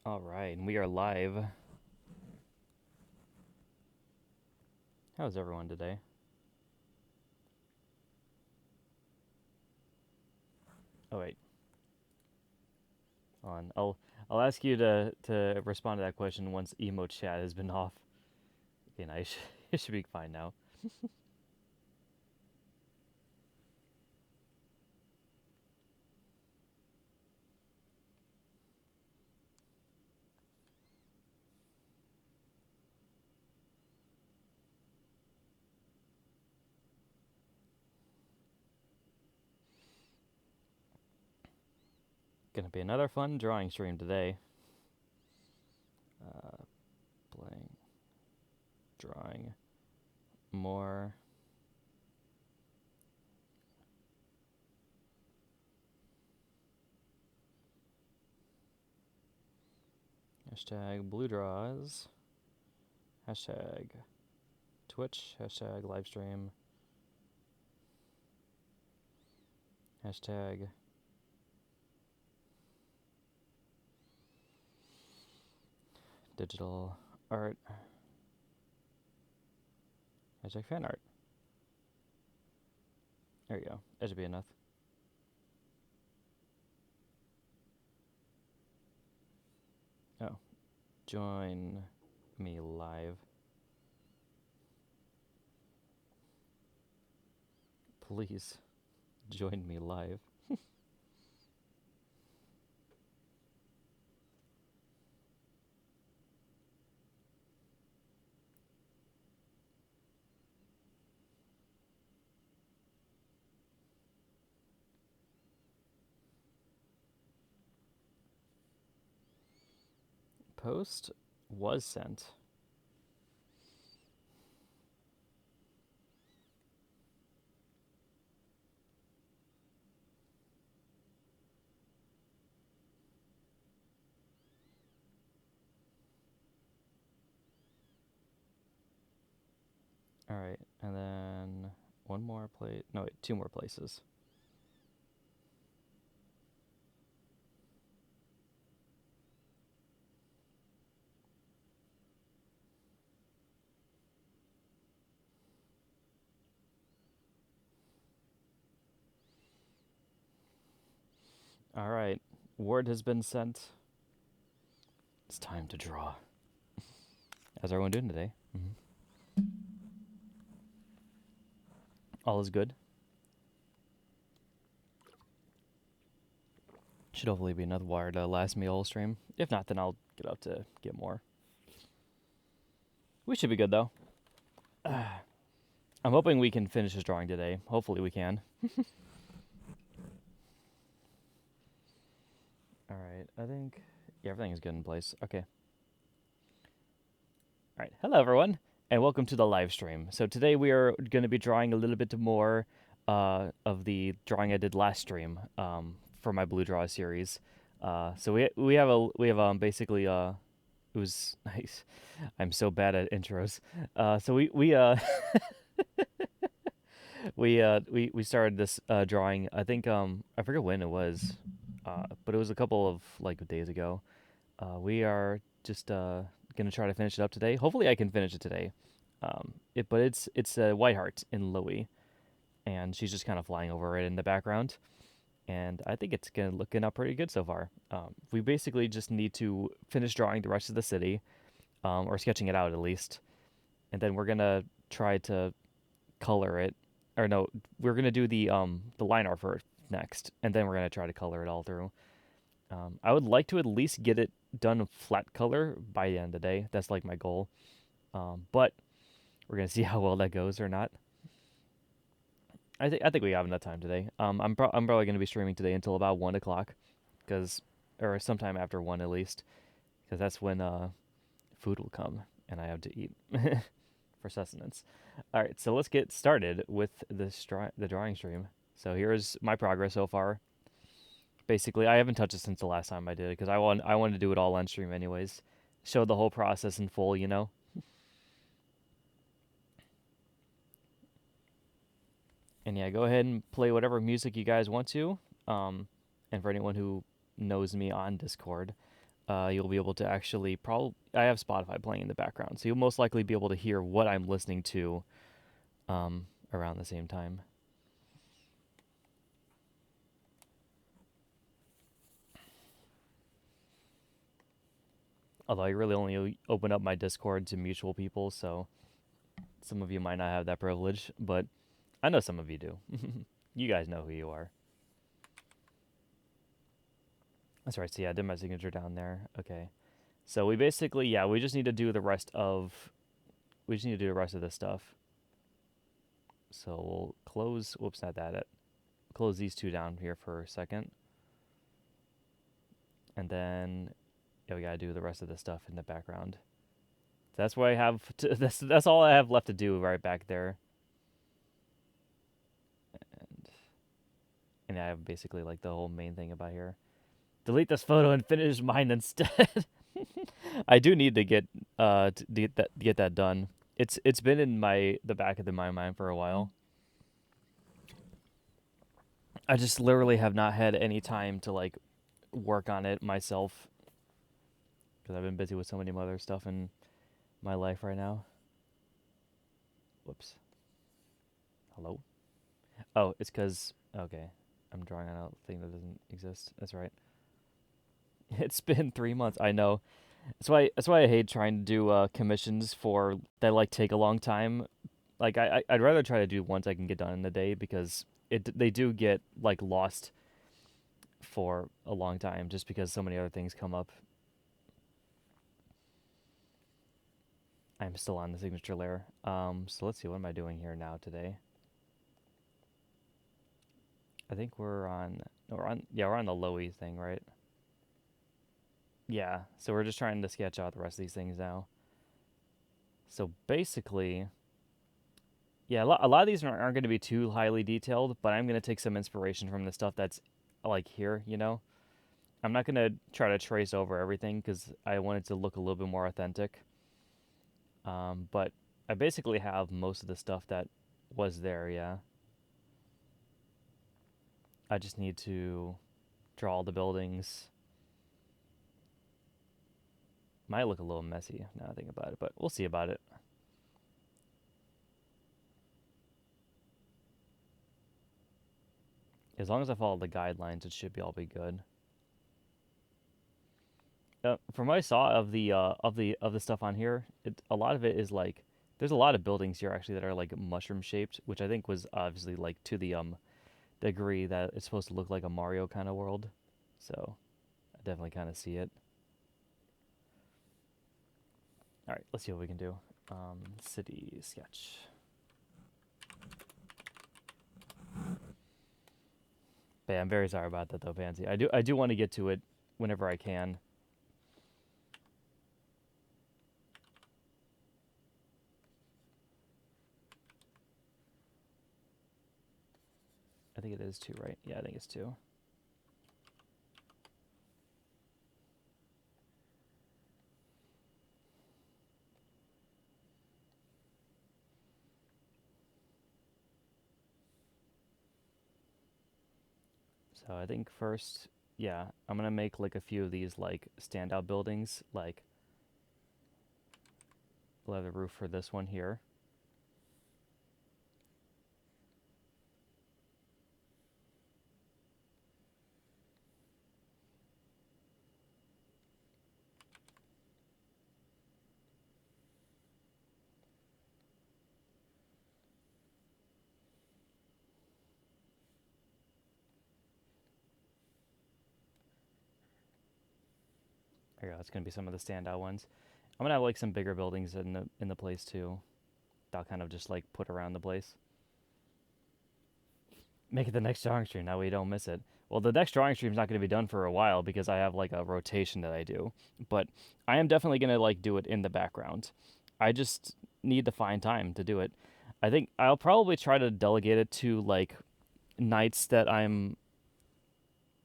All right, and we are live. How's everyone today? Oh wait, hold on. I'll ask you to respond to that question once emote chat has been off. Okay, nice. It should be fine now. Gonna be another fun drawing stream today. Playing, drawing, more. Hashtag blue draws. Hashtag Twitch. Hashtag live stream. Hashtag digital art. Hashtag fan art. There you go. That should be enough. Oh, join me live. Please join me live. Post was sent. All right, and then one more place. No, wait, two more places. All right, word has been sent. It's time to draw. How's everyone doing today? All is good. Should hopefully be enough water to last me all stream. If not, then I'll get up to get more. We should be good though. I'm hoping we can finish this drawing today. Hopefully we can. All right, I think everything is good in place. Okay. All right, hello everyone, and welcome to the live stream. So today we are going to be drawing a little bit more of the drawing I did last stream for my Blue Draw series. So we have basically it was nice. I'm so bad at intros. So we started this drawing. I think I forget when it was, but it was a couple of like days ago. We are just gonna try to finish it up today. Hopefully, I can finish it today. But it's Whiteheart in Lowee, and she's just kind of flying over it in the background, and I think it's gonna looking up pretty good so far. We basically just need to finish drawing the rest of the city, or sketching it out at least, and then we're gonna try to color it. Or no, we're gonna do the line art for it next, and then we're gonna try to color it all through. I would like to at least get it done flat color by the end of the day. That's like my goal. But we're gonna see how well that goes or not. I think we have enough time today. I'm probably gonna be streaming today until about 1 o'clock, cause or sometime after 1 at least, cause that's when food will come and I have to eat for sustenance. All right, so let's get started with the drawing stream. So here's my progress so far. Basically, I haven't touched it since the last time I did it because I wanted to do it all on stream anyways. Show the whole process in full, you know. And yeah, go ahead and play whatever music you guys want to. And for anyone who knows me on Discord, you'll be able to actually probably I have Spotify playing in the background, so you'll most likely be able to hear what I'm listening to around the same time. Although I really only open up my Discord to mutual people, so some of you might not have that privilege, but I know some of you do. You guys know who you are. That's right. So yeah, I did my signature down there. Okay. So we basically, yeah, we just need to do the rest of we just need to do the rest of this stuff. So we'll close. Whoops, not that. Close these two down here for a second, and then yeah, we gotta do the rest of the stuff in the background. So that's what I have. That's all I have left to do right back there, and I have basically like the whole main thing about here. Delete this photo and finish mine instead. I do need to get that done. It's been in the back of my mind for a while. I just literally have not had any time to like work on it myself because I've been busy with so many other stuff in my life right now. Whoops. Hello. Oh, it's because okay, I'm drawing on a thing that doesn't exist. That's right. It's been 3 months. I know. That's why I hate trying to do commissions for that like take a long time. Like I'd rather try to do ones I can get done in a day because they do get like lost for a long time just because so many other things come up. I'm still on the signature layer. So let's see, what am I doing here now today? I think we're on. No, we're on the Lowee thing, right? Yeah. So we're just trying to sketch out the rest of these things now. So basically, yeah, a lot of these aren't going to be too highly detailed, but I'm going to take some inspiration from the stuff that's like here, you know? I'm not going to try to trace over everything because I want it to look a little bit more authentic. But I basically have most of the stuff that was there, yeah. I just need to draw all the buildings. Might look a little messy now I think about it, but we'll see about it. As long as I follow the guidelines, it should be all be good. From what I saw of the stuff on here, a lot of it is like there's a lot of buildings here actually that are like mushroom shaped, which I think was obviously like to the degree that it's supposed to look like a Mario kind of world. So I definitely kind of see it. All right, let's see what we can do. City sketch. But yeah, I'm very sorry about that though, Pansy. I do want to get to it whenever I can. I think it is two, right? Yeah, I think it's two. So I think first, yeah, I'm gonna make like a few of these like standout buildings. Like we'll have the roof for this one here. There you go. That's gonna be some of the standout ones. I'm gonna have like some bigger buildings in the place too. That'll kind of just like put around the place. Make it the next drawing stream. That way you don't miss it. Well, the next drawing stream is not going to be done for a while because I have like a rotation that I do. But I am definitely going to like do it in the background. I just need to find time to do it. I think I'll probably try to delegate it to like nights that I'm.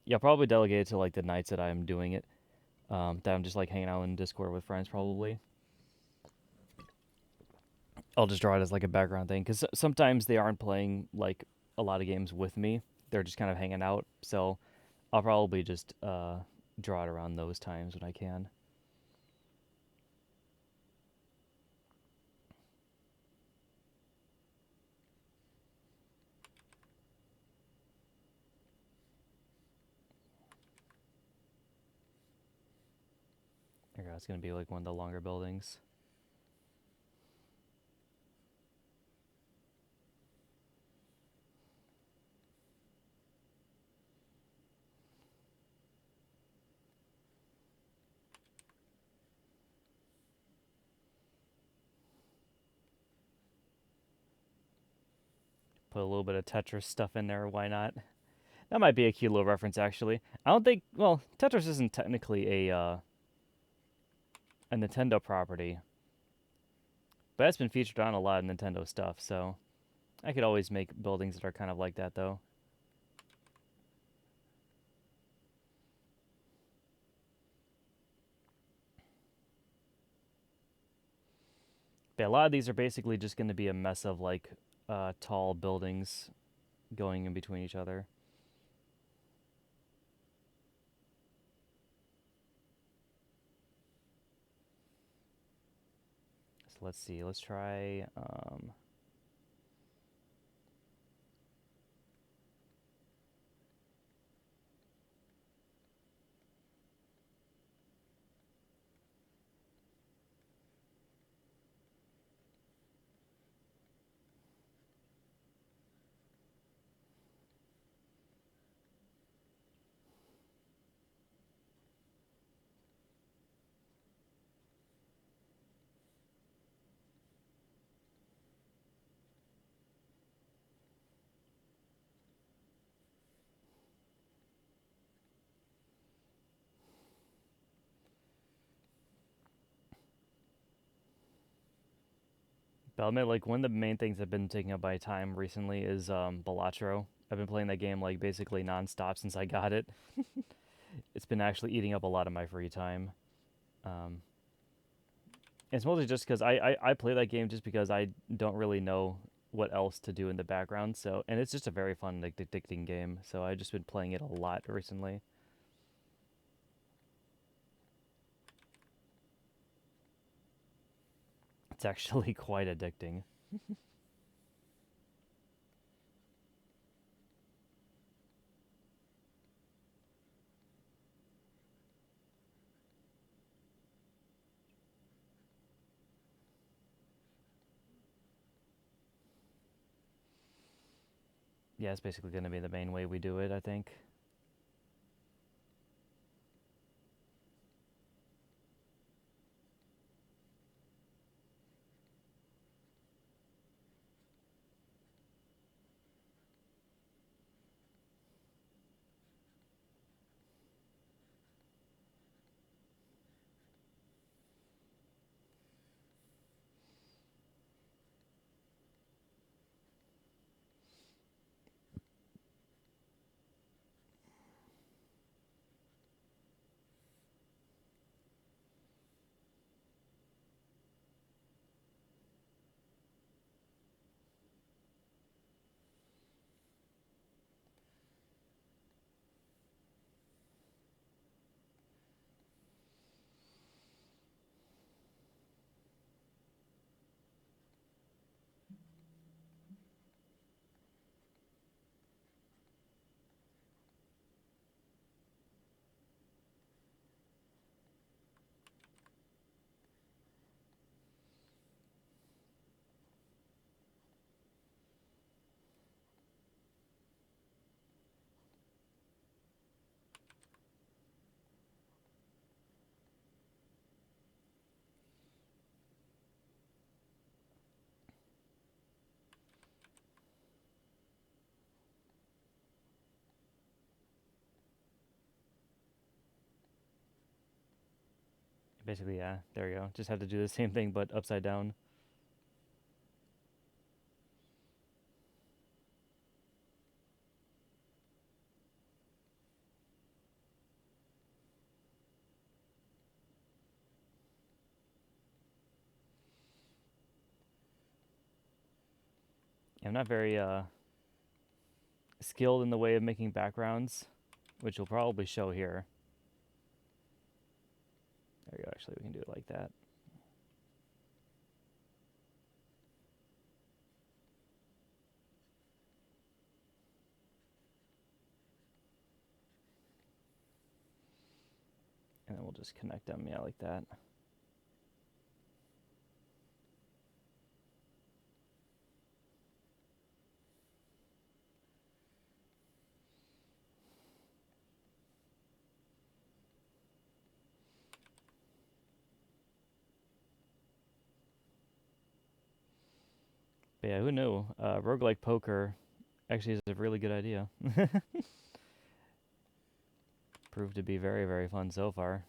Yeah, I'll probably delegate it to like the nights that I'm doing it. That I'm just like hanging out in Discord with friends probably. I'll just draw it as like a background thing because sometimes they aren't playing like a lot of games with me. They're just kind of hanging out. So I'll probably just draw it around those times when I can. There you go. It's gonna be like one of the longer buildings. Put a little bit of Tetris stuff in there. Why not? That might be a cute little reference, actually. I don't think. Well, Tetris isn't technically a Nintendo property, but it's been featured on a lot of Nintendo stuff. So I could always make buildings that are kind of like that, though. But a lot of these are basically just going to be a mess of like tall buildings going in between each other. So let's see. Let's try. But I'll admit, like one of the main things I've been taking up my time recently is Balatro. I've been playing that game like basically nonstop since I got it. It's been actually eating up a lot of my free time. Um, it's mostly just because I play that game just because I don't really know what else to do in the background. So, and it's just a very fun, like, addicting game. So I've just been playing it a lot recently. It's actually quite addicting. Yeah, it's basically going to be the main way we do it, I think. Basically, yeah, there you go. Just have to do the same thing, but upside down. I'm not very skilled in the way of making backgrounds, which will probably show here. There you go. Actually, we can do it like that. And then we'll just connect them, yeah, like that. But yeah, who knew? Roguelike poker actually is a really good idea. Proved to be very, very fun so far.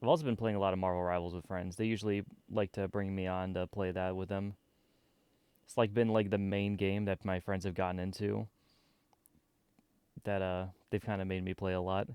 I've also been playing a lot of Marvel Rivals with friends. They usually like to bring me on to play that with them. It's like been like the main game that my friends have gotten into that they've kind of made me play a lot.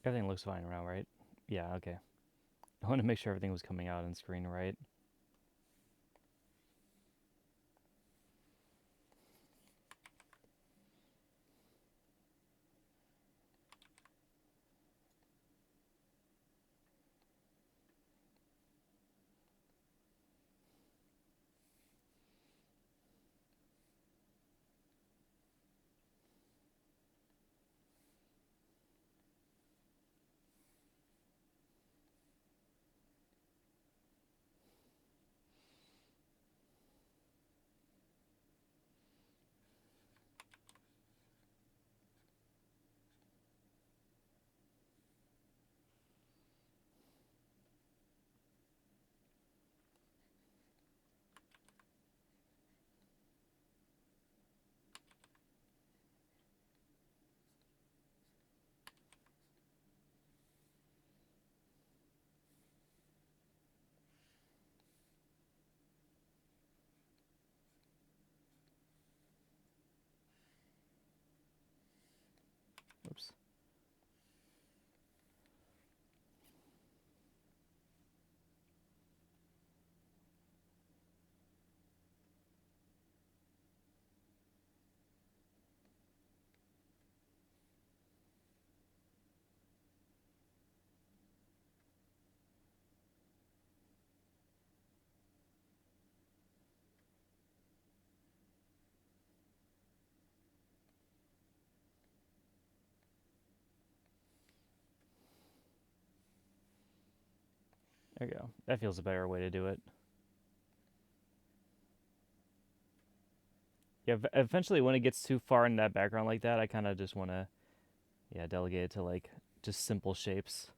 Everything looks fine now, right? Yeah, okay. I want to make sure everything was coming out on screen right. Oops. There you go. That feels a better way to do it. Yeah, eventually when it gets too far in that background like that, I kind of just want to, yeah, delegate it to like just simple shapes.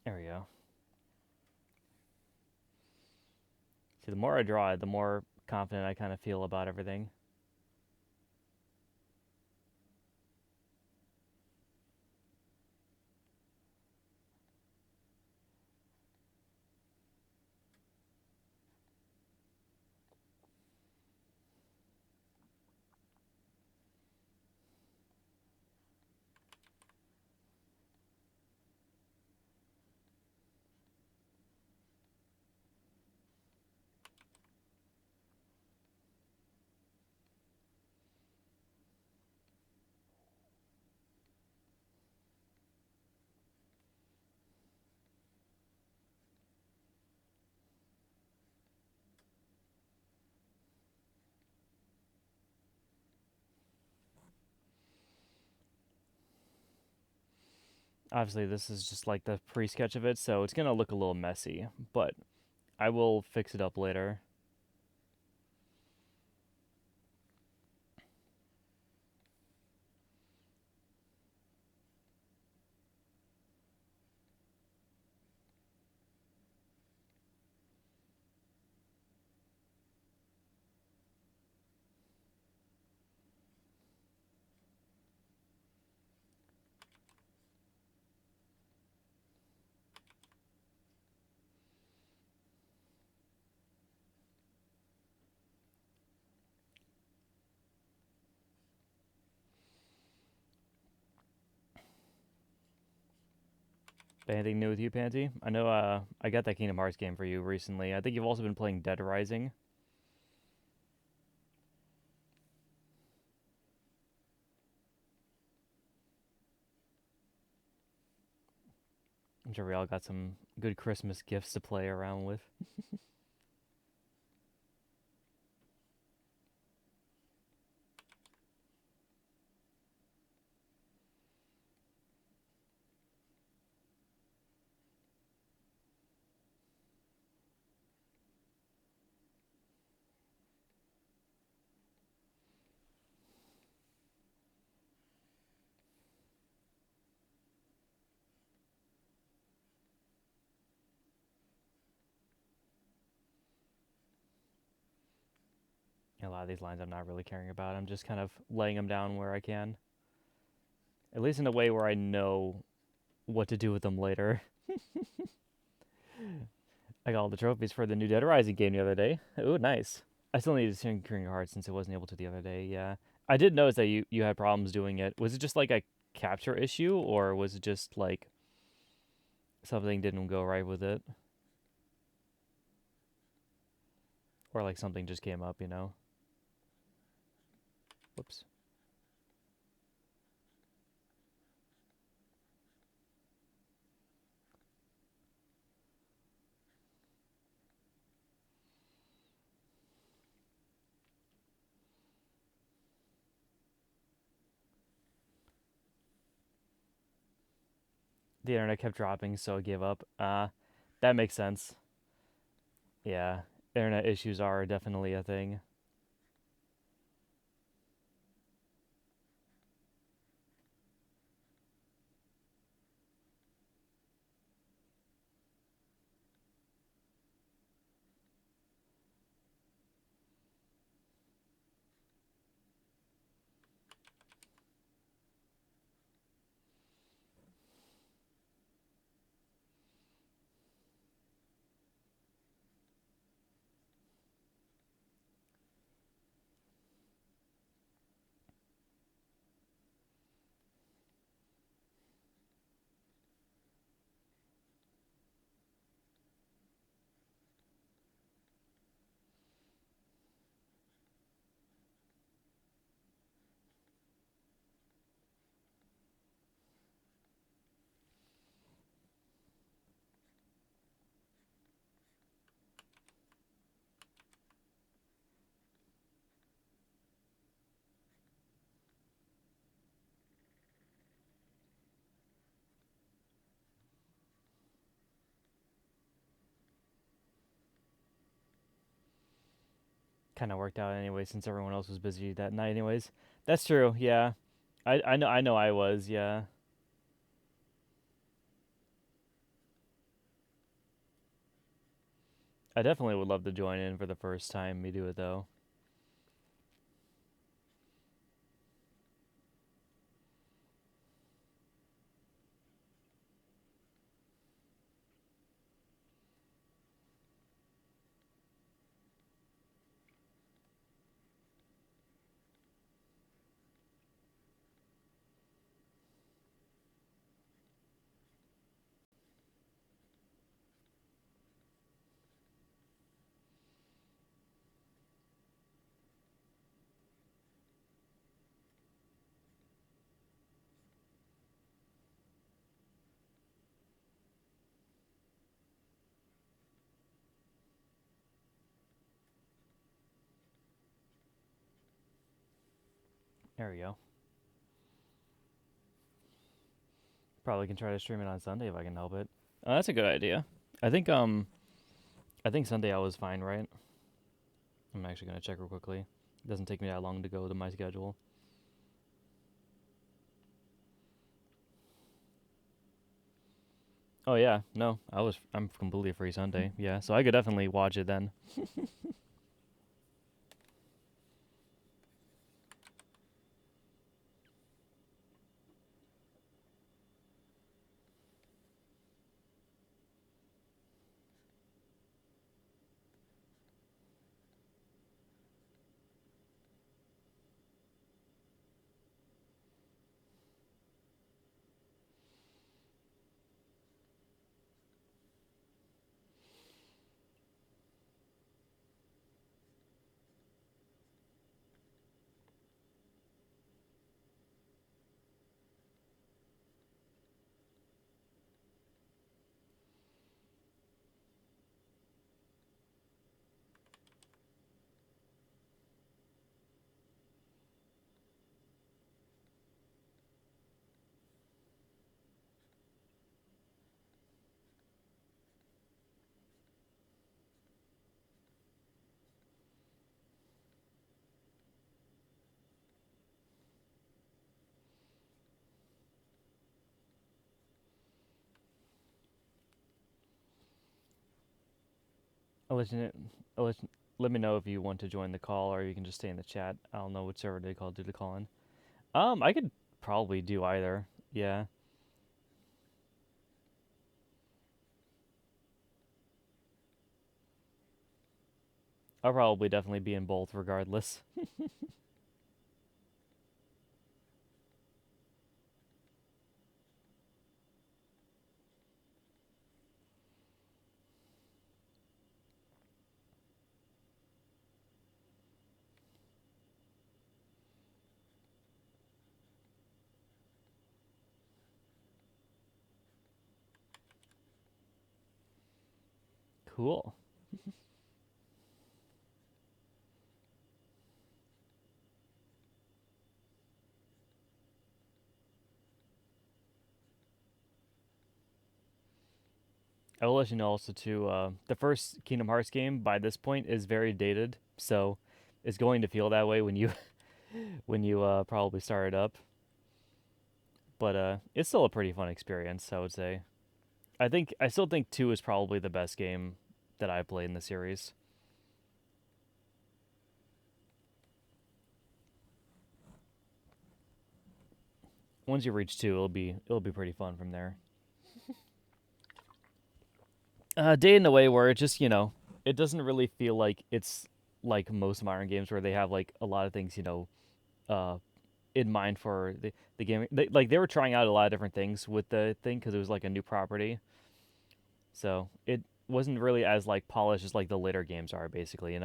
There we go. See, the more I draw, the more confident I kind of feel about everything. Obviously, this is just like the pre-sketch of it, so it's gonna look a little messy, but I will fix it up later. Anything new with you, Panty? I know I got that Kingdom Hearts game for you recently. I think you've also been playing Dead Rising. I'm sure we all got some good Christmas gifts to play around with. A lot of these lines I'm not really caring about. I'm just kind of laying them down where I can. At least in a way where I know what to do with them later. I got all the trophies for the new Dead Rising game the other day. Ooh, nice. I still need to sing Kingdom Hearts since I wasn't able to the other day. Yeah, I did notice that you had problems doing it. Was it just like a capture issue, or was it just like something didn't go right with it, or like something just came up? Whoops. The internet kept dropping, so I gave up. That makes sense. Yeah, internet issues are definitely a thing. Kind of worked out anyway since everyone else was busy that night. Anyways, that's true. Yeah, I know I was. Yeah, I definitely would love to join in for the first time we do it though. There we go. Probably can try to stream it on Sunday if I can help it. That's a good idea. I think I think Sunday I was fine, right? I'm actually gonna check real quickly. It doesn't take me that long to go to my schedule. Oh yeah, no, I'm completely free Sunday. Yeah, so I could definitely watch it then. I'll let you know, I'll let, let me know if you want to join the call or you can just stay in the chat. I don't know which server they call do the call in. I could probably do either. Yeah, I'll probably definitely be in both regardless. Cool. I will let you know also too. The first Kingdom Hearts game by this point is very dated, so it's going to feel that way when you when you probably start it up. But it's still a pretty fun experience, I would say. I still think two is probably the best game that I've played in the series. Once you reach two, it'll be pretty fun from there. Day in a way where it just it doesn't really feel like it's like most modern games where they have like a lot of things uh in mind for the game. They were trying out a lot of different things with the thing because it was like a new property, so it wasn't really as like polished as like the later games are basically.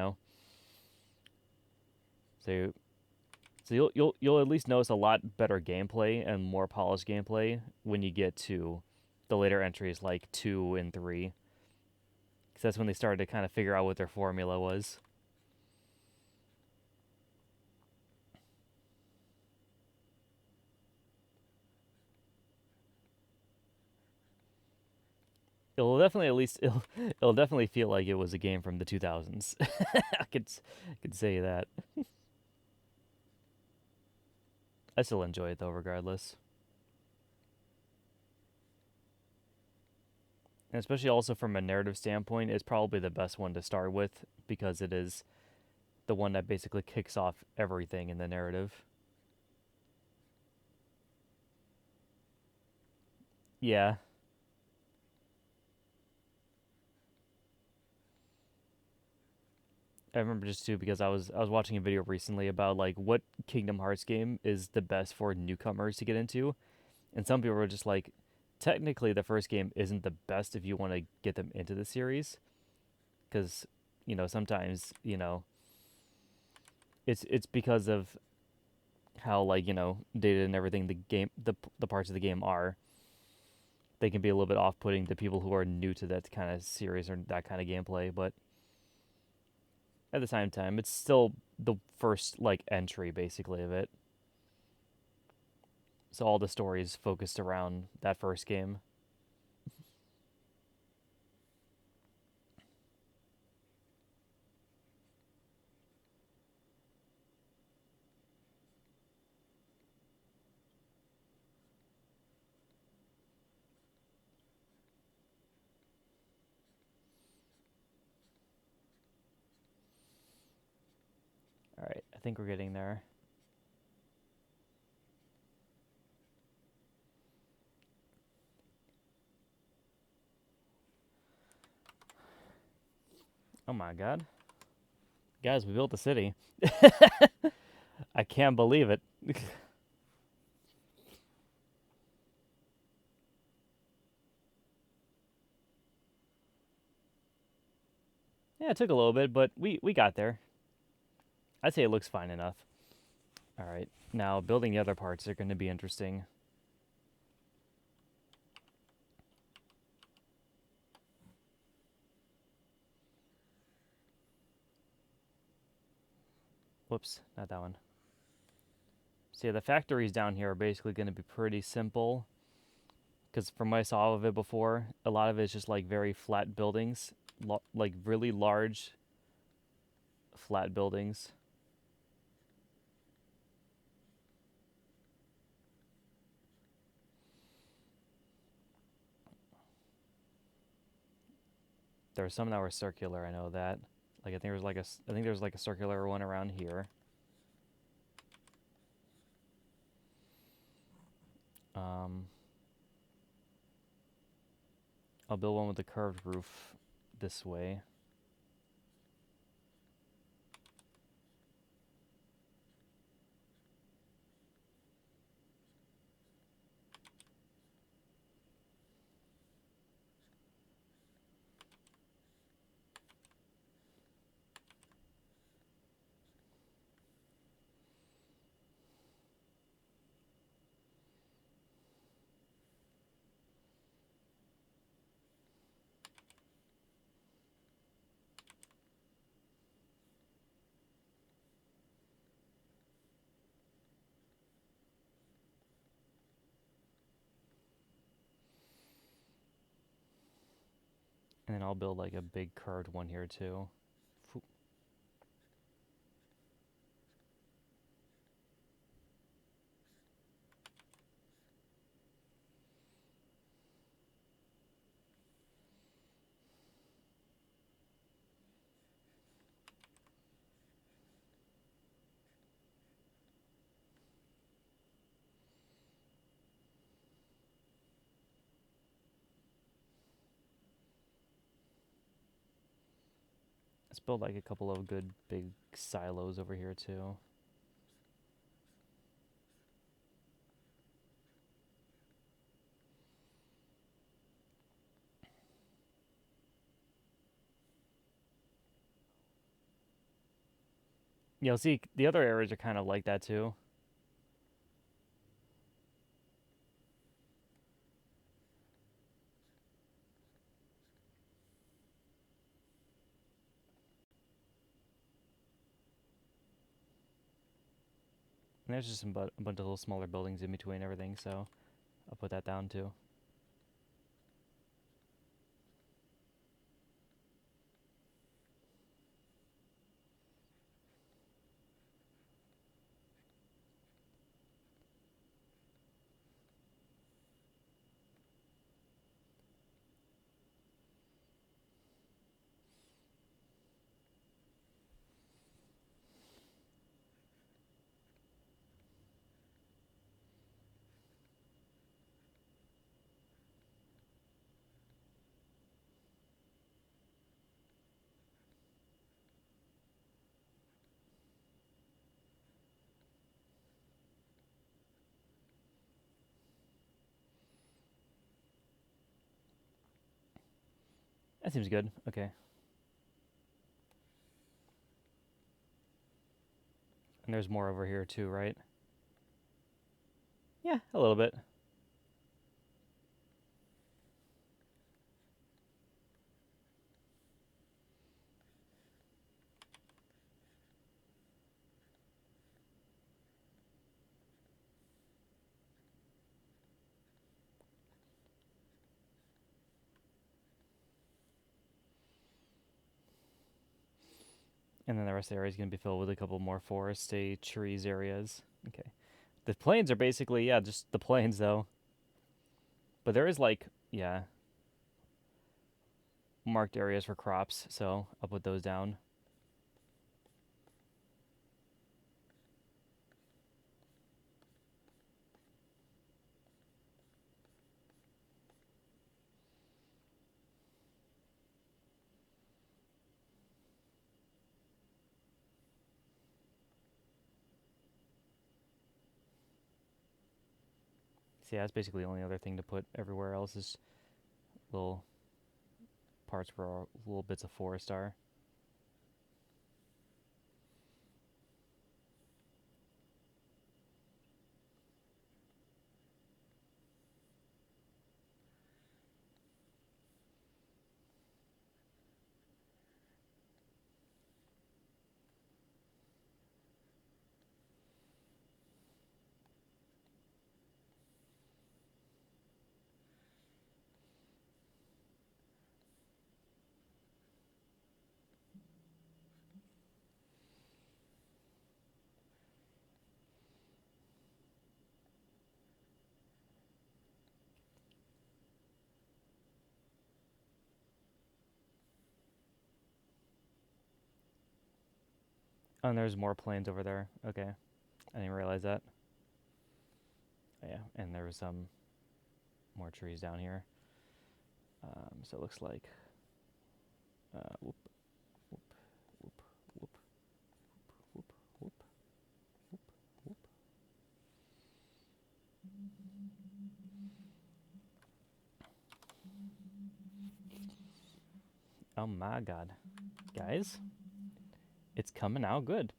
So you'll at least notice a lot better gameplay and more polished gameplay when you get to the later entries like 2 and 3, because that's when they started to kind of figure out what their formula was. It'll definitely at least it'll definitely feel like it was a game from the 2000s. I could say that. I still enjoy it though, regardless, and especially also from a narrative standpoint, it's probably the best one to start with because it is the one that basically kicks off everything in the narrative. Yeah, I remember just too because I was watching a video recently about like what Kingdom Hearts game is the best for newcomers to get into, and some people were just like, technically the first game isn't the best if you want to get them into the series because sometimes it's because of how like dated and everything the parts of the game are. They can be a little bit off-putting to people who are new to that kind of series or that kind of gameplay, but at the same time it's still the first like entry basically of it. So all the stories focused around that first game. All right, I think we're getting there. Oh my god. Guys, we built the city. I can't believe it. Yeah, it took a little bit, but we got there. I'd say it looks fine enough. All right, now building the other parts are going to be interesting. Whoops, not that one. So yeah, the factories down here are basically going to be pretty simple. Because from what I saw of it before, a lot of it is just like very flat buildings, like really large flat buildings. There were some that were circular. I know that. Like I think there's like a circular one around here. Um, I'll build one with a curved roof this way. And then I'll build like a big curved one here too. Let's build like a couple of good big silos over here too. You'll see the other areas are kind of like that too. And there's just a bunch of little smaller buildings in between everything, so I'll put that down too. That seems good. Okay. And there's more over here too, right? Yeah, a little bit. And then the rest of the area is going to be filled with a couple more foresty trees areas. Okay. The plains are basically, yeah, just the plains though. But there is like, yeah, marked areas for crops, so I'll put those down. So yeah, that's basically the only other thing to put everywhere else is little parts where little bits of forest are. Oh, and there's more plains over there. Okay, I didn't realize that. Oh, yeah, and there was some more trees down here. So it looks like, whoop, whoop, whoop, whoop, whoop, whoop, whoop. Oh my god, guys, it's coming out good.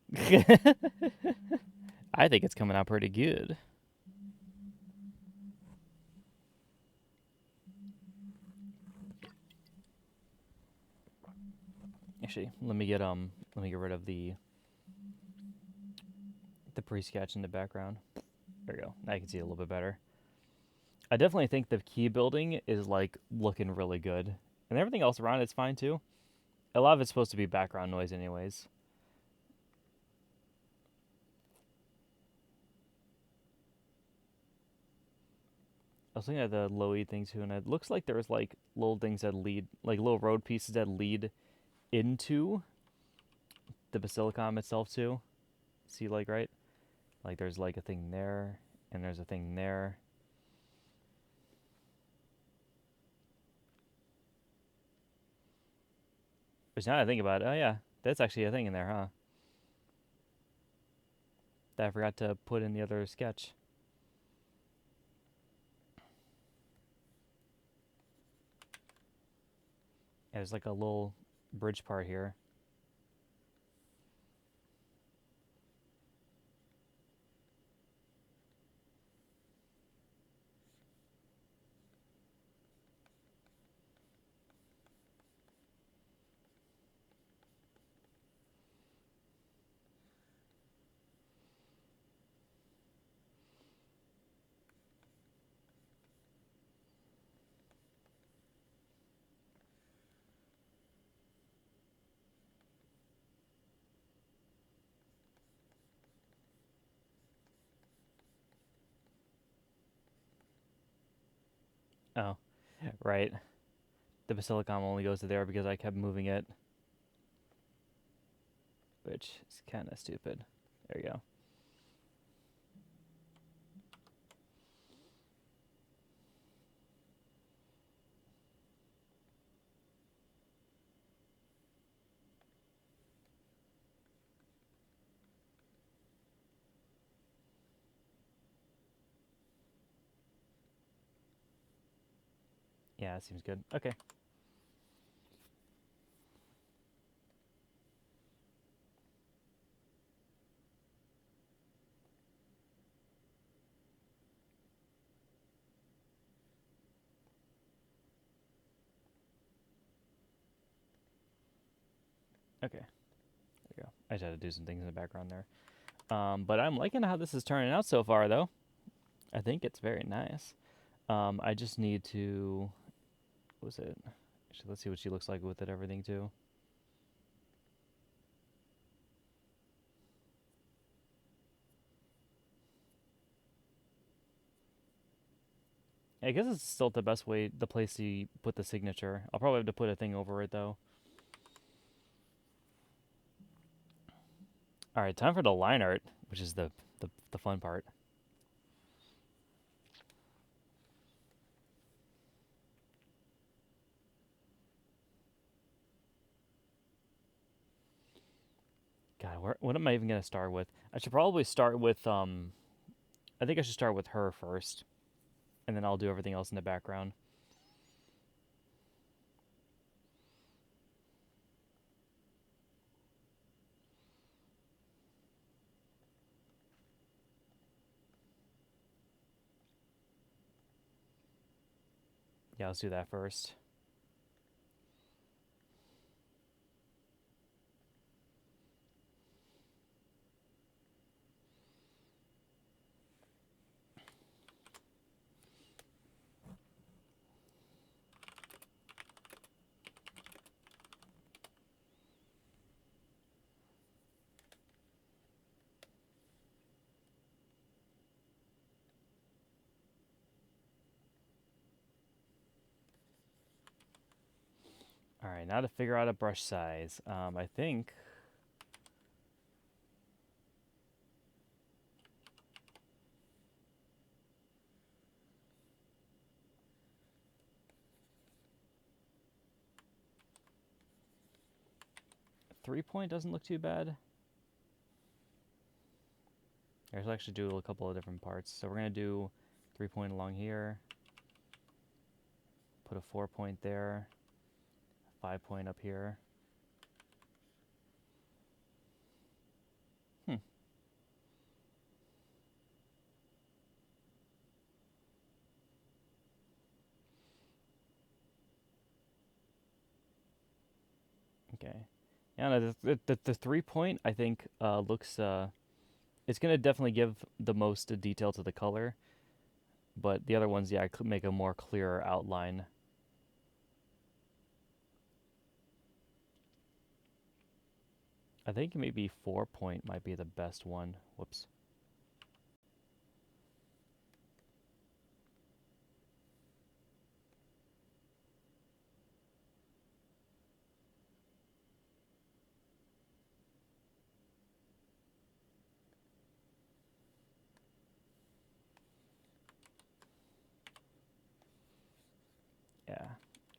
I think it's coming out pretty good. Actually, let me get rid of the pre-sketch in the background. There we go. Now you can see it a little bit better. I definitely think the key building is like looking really good, and everything else around it's fine too. A lot of it's supposed to be background noise, anyways. I was looking at the Lowee thing too, and it looks like there's like little things that lead, like little road pieces that lead into the basilicom itself too. See, like right, like there's like a thing there, and there's a thing there. Which now that I think about it, oh yeah, that's actually a thing in there, huh? That I forgot to put in the other sketch. Yeah, there's like a little bridge part here. Oh, right. The basilicom only goes to there because I kept moving it, which is kind of stupid. There you go. Yeah, that seems good. Okay. Okay. There you go. I just had to do some things in the background there. But I'm liking how this is turning out so far, though. I think it's very nice. I just need to. What was it? Actually, let's see what she looks like with it, everything too. I guess it's still the best way, the place to put the signature. I'll probably have to put a thing over it though. All right, time for the line art, which is the fun part. God, what am I even gonna start with? I should probably start with I think I should start with her first, and then I'll do everything else in the background. Yeah, let's do that first. All right, now to figure out a brush size. I think 3-point doesn't look too bad. Let's actually do a couple of different parts. So we're gonna do 3-point along here. Put a 4-point there. 5-point up here. Hmm. Okay. Yeah, no, the 3-point I think looks it's gonna definitely give the most detail to the color, but the other ones, yeah, I could make a more clearer outline. I think maybe 4-point might be the best one. Whoops. Yeah,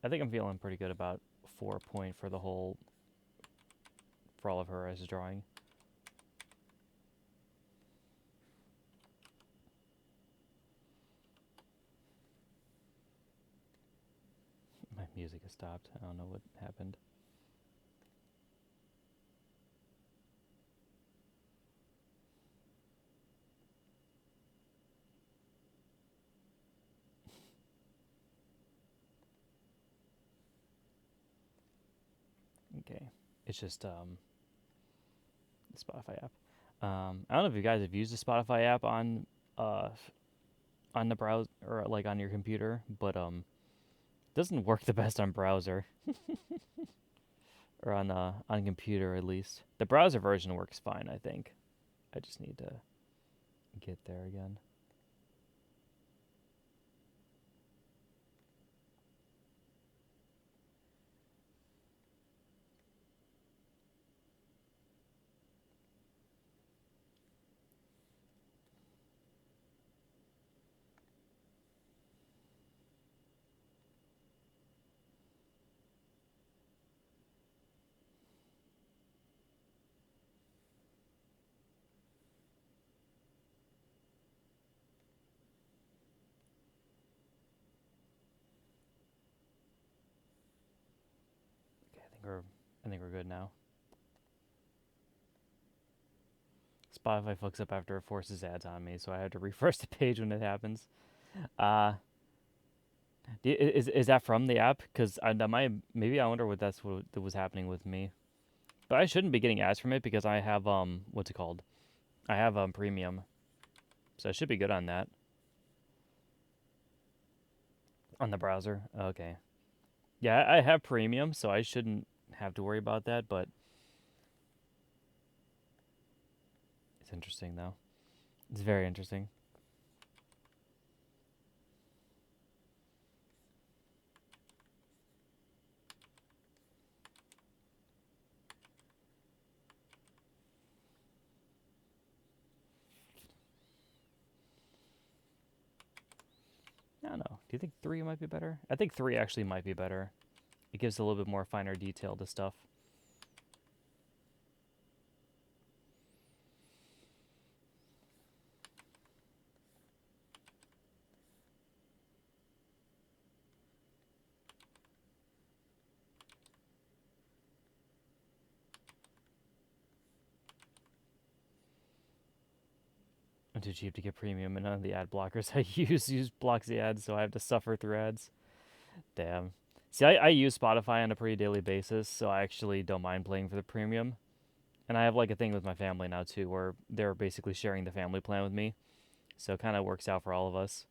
I think I'm feeling pretty good about 4-point for the whole, for all of her as a drawing. My music has stopped. I don't know what happened. Okay, it's just the Spotify app. I don't know if you guys have used the Spotify app uh on the browser or like on your computer, but it doesn't work the best on browser or on computer at least. The browser version works fine, I think. I just need to get there again. Okay, I think we're good now. Spotify fucks up after it forces ads on me, so I have to refresh the page when it happens. Uh, is that from the app? Because that might, maybe I wonder what that's what was happening with me. But I shouldn't be getting ads from it because I have what's it called? I have premium, so I should be good on that on the browser. Okay, yeah, I have premium, so I shouldn't have to worry about that. But it's interesting though. It's very interesting. Do you think 3 might be better? I think 3 actually might be better. It gives a little bit more finer detail to stuff. I'm too cheap to get premium, and none of the ad blockers I use blocks the ads, so I have to suffer through ads. Damn. See, I use Spotify on a pretty daily basis, so I actually don't mind paying for the premium. And I have like a thing with my family now too, where they're basically sharing the family plan with me, so it kind of works out for all of us.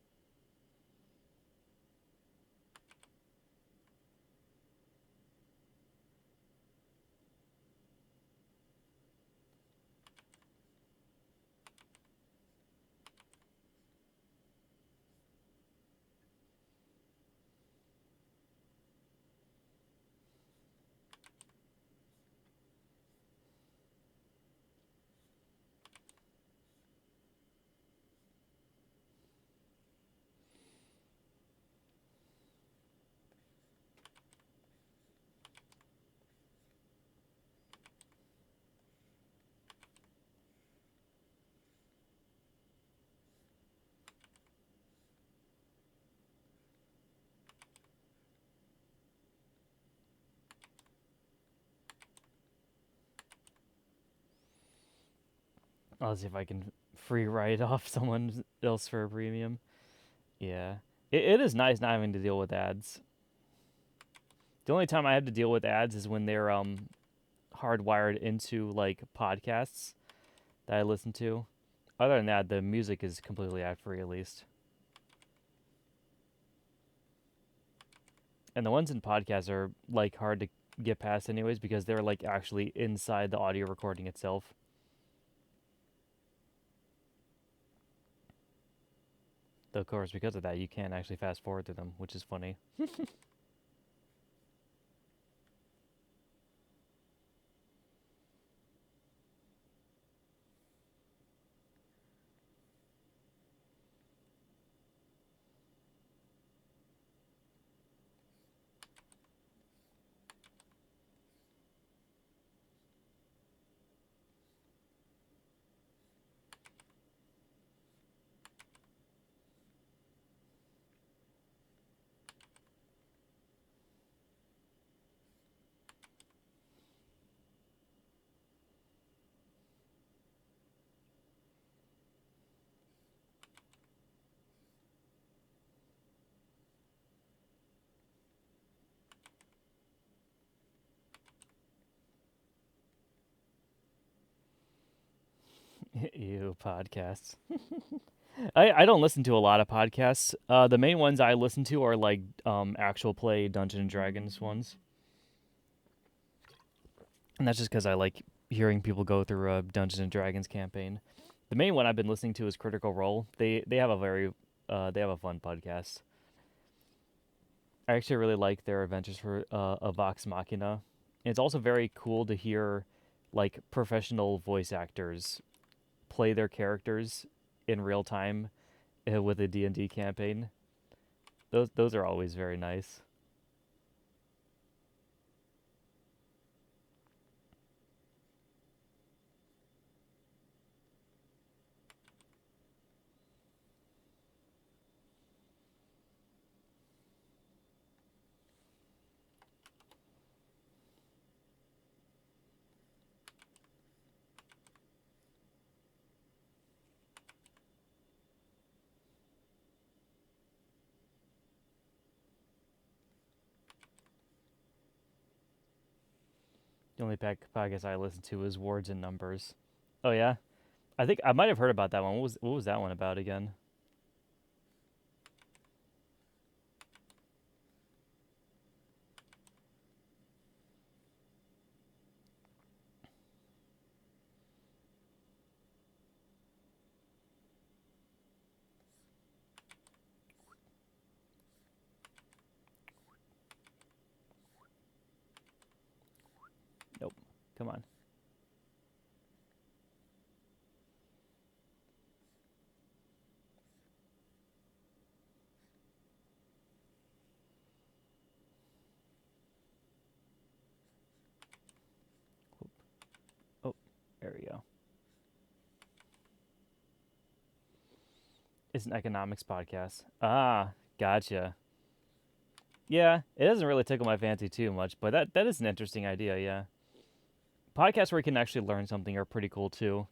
I'll see if I can free write off someone else for a premium. Yeah, it is nice not having to deal with ads. The only time I have to deal with ads is when they're hardwired into like podcasts that I listen to. Other than that, the music is completely ad free at least. And the ones in podcasts are like hard to get past anyways because they're like actually inside the audio recording itself. Though of course because of that you can't actually fast forward through them, which is funny. Ew, podcasts. I don't listen to a lot of podcasts. The main ones I listen to are like actual play Dungeons and Dragons ones, and that's just because I like hearing people go through a Dungeons and Dragons campaign. The main one I've been listening to is Critical Role. They have a very they have a fun podcast. I actually really like their Adventures for a Vox Machina. And it's also very cool to hear like professional voice actors play their characters in real time with a D&D campaign. Those are always very nice. The only podcast I listen to is Words and Numbers. Oh yeah, I think I might have heard about that one. What was that one about again? Nope. Come on. It's an economics podcast. Ah, gotcha. Yeah, it doesn't really tickle my fancy too much, but that is an interesting idea. Yeah, podcasts where you can actually learn something are pretty cool too.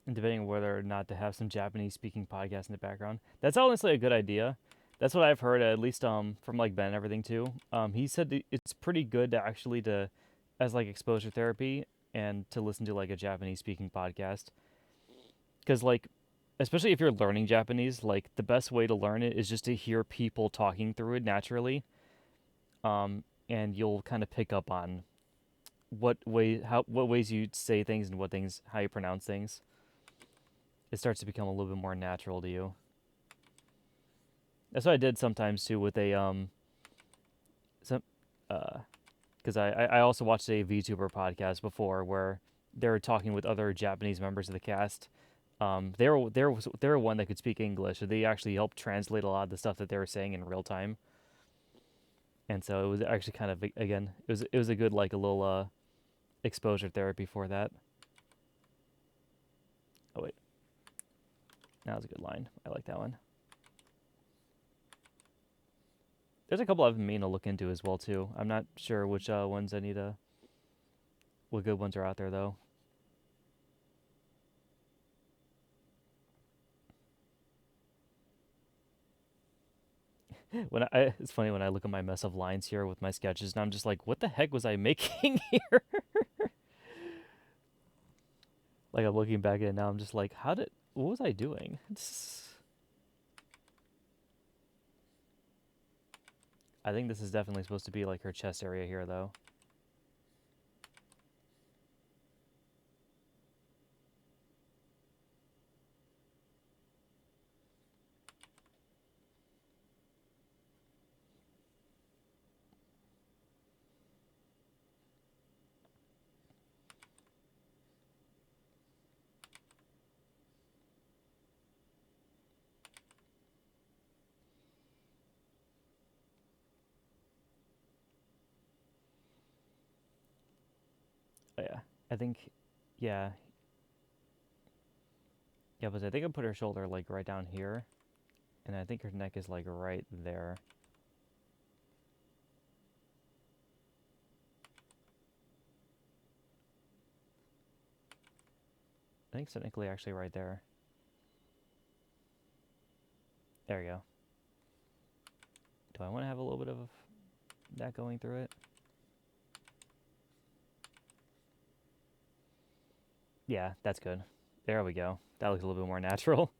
And debating whether or not to have some Japanese speaking podcasts in the background. That's honestly a good idea. That's what I've heard, at least from like Ben and everything too. He said it's pretty good to actually to as like exposure therapy and to listen to like a Japanese speaking podcast because like especially if you're learning Japanese, like the best way to learn it is just to hear people talking through it naturally. And you'll kind of pick up on what ways you say things and what things how you pronounce things. It starts to become a little bit more natural to you. That's what I did sometimes too with a some because I also watched a VTuber podcast before where they were talking with other Japanese members of the cast. They were one that could speak English, so they actually helped translate a lot of the stuff that they were saying in real time. And so it was actually kind of again it was a good like a little exposure therapy for that. Oh wait, that was a good line. I like that one. There's a couple I've been meaning to look into as well too. I'm not sure which ones I need to. What good ones are out there though. It's funny when I look at my mess of lines here with my sketches, and I'm just like, what the heck was I making here? Like I'm looking back at it now, I'm just like, what was I doing? I think this is definitely supposed to be like her chest area here, though. Oh, yeah, I think, yeah, yeah, but I think I put her shoulder like right down here, and I think her neck is like right there. I think technically actually right there. There we go. Do I want to have a little bit of that going through it? Yeah, that's good. There we go. That looks a little bit more natural.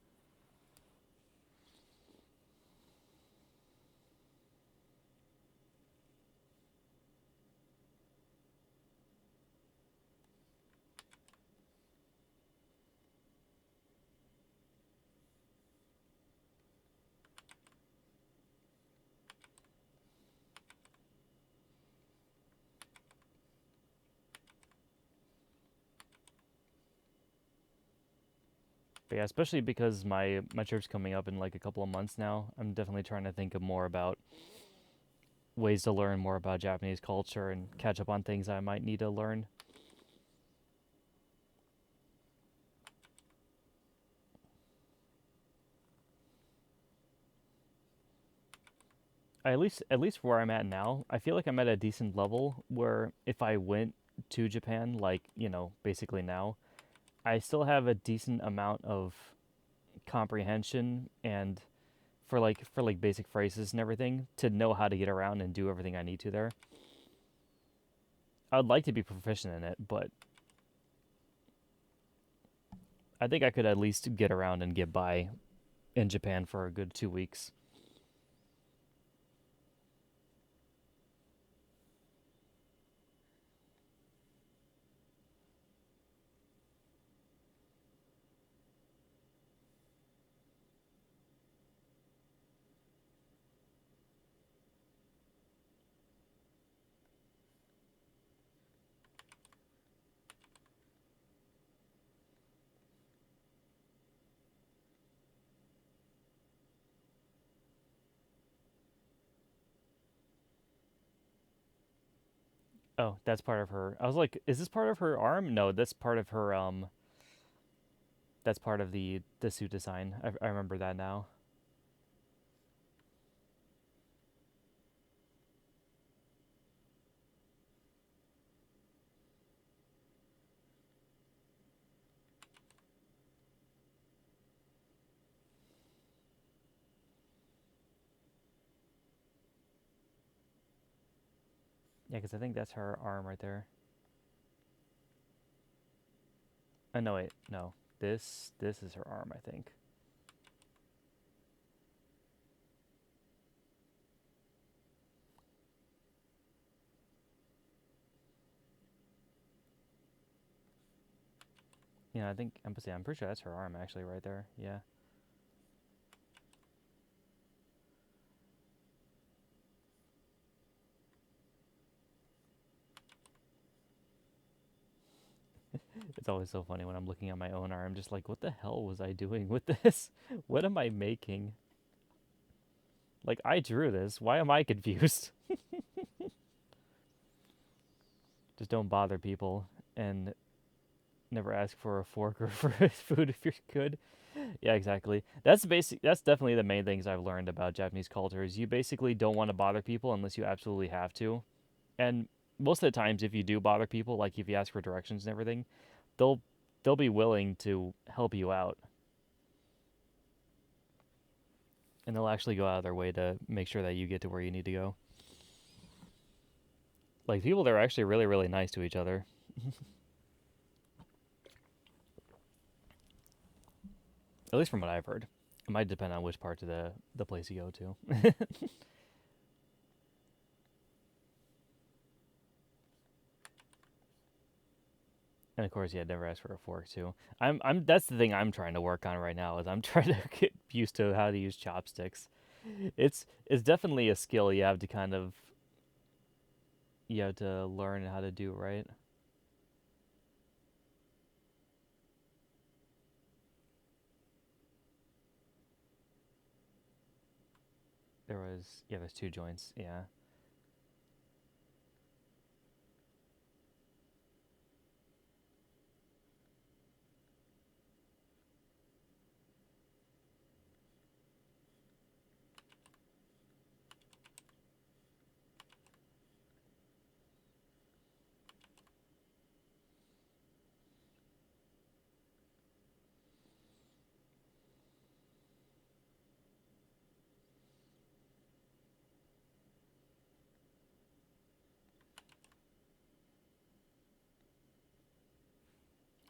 But yeah, especially because my trip's coming up in like a couple of months now. I'm definitely trying to think of more about ways to learn more about Japanese culture and catch up on things I might need to learn. At least where I'm at now, I feel like I'm at a decent level where if I went to Japan, like basically now, I still have a decent amount of comprehension and for like basic phrases and everything to know how to get around and do everything I need to there. I would like to be proficient in it, but I think I could at least get around and get by in Japan for a good 2 weeks. Oh, that's part of her. I was like, is this part of her arm? No, that's part of her. That's part of the suit design. I remember that now. Yeah, because I think that's her arm right there. Oh no, wait, no. This is her arm, I think. Yeah, I think I'm pretty sure that's her arm actually right there. Yeah. It's always so funny when I'm looking at my own arm, just like, what the hell was I doing with this? What am I making? Like, I drew this. Why am I confused? Just don't bother people and never ask for a fork or for food if you're good. Yeah, exactly. That's basic. That's definitely the main things I've learned about Japanese culture is you basically don't want to bother people unless you absolutely have to. And most of the times, if you do bother people, like if you ask for directions and everything, they'll they'll be willing to help you out, and they'll actually go out of their way to make sure that you get to where you need to go. Like people, they're actually really nice to each other. At least from what I've heard. It might depend on which part of the place you go to. And of course, yeah, never ask for a fork too. I'm that's the thing I'm trying to work on right now is I'm trying to get used to how to use chopsticks. It's definitely a skill you have to kind of you have to learn how to do, right? There's two joints, yeah.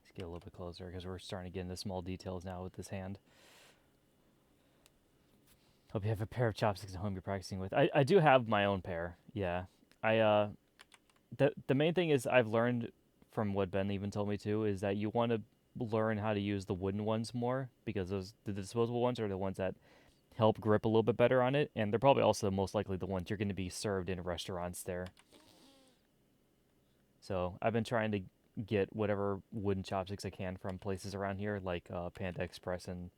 Let's get a little bit closer because we're starting to get into small details now with this hand. Hope you have a pair of chopsticks at home you're practicing with. I do have my own pair. Yeah. I the main thing is I've learned from what Ben even told me too is that you want to learn how to use the wooden ones more because those the disposable ones are the ones that help grip a little bit better on it, and they're probably also most likely the ones you're going to be served in restaurants there. So I've been trying to get whatever wooden chopsticks I can from places around here, like Panda Express and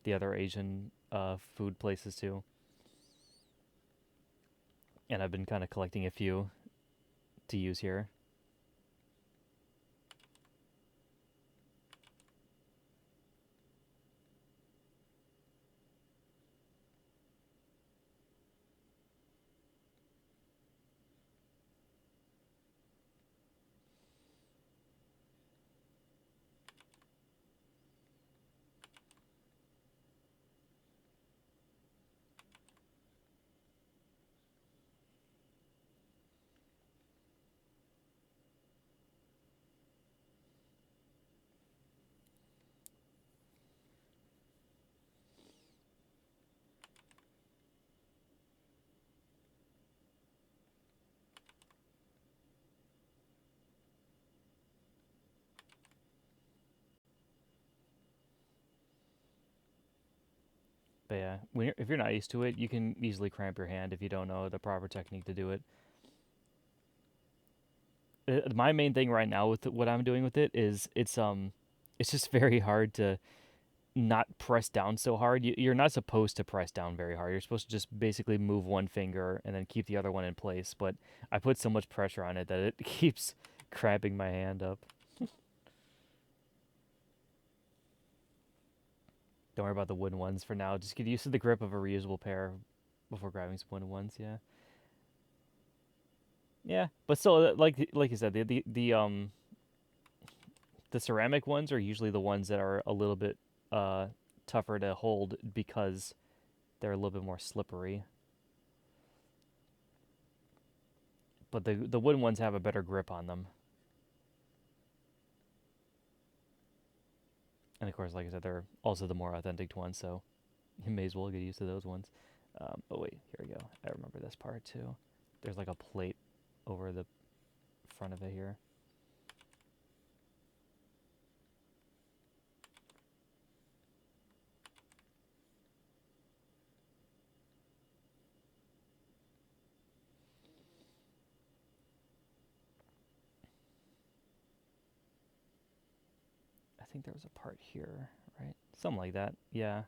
the other Asian food places too. And I've been kind of collecting a few to use here. But yeah, if you're not used to it, you can easily cramp your hand if you don't know the proper technique to do it. My main thing right now with what I'm doing with it is it's just very hard to not press down so hard. You're not supposed to press down very hard. You're supposed to just basically move one finger and then keep the other one in place. But I put so much pressure on it that it keeps cramping my hand up. Don't worry about the wooden ones for now. Just get used to the grip of a reusable pair before grabbing some wooden ones. Yeah, yeah. But still, like you said, the ceramic ones are usually the ones that are a little bit uh tougher to hold because they're a little bit more slippery. But the wooden ones have a better grip on them. And of course, like I said, they're also the more authentic ones, so you may as well get used to those ones. Oh wait, here we go. I remember this part too. There's like a plate over the front of it here. I think there was a part here, right? Something like that. Yeah,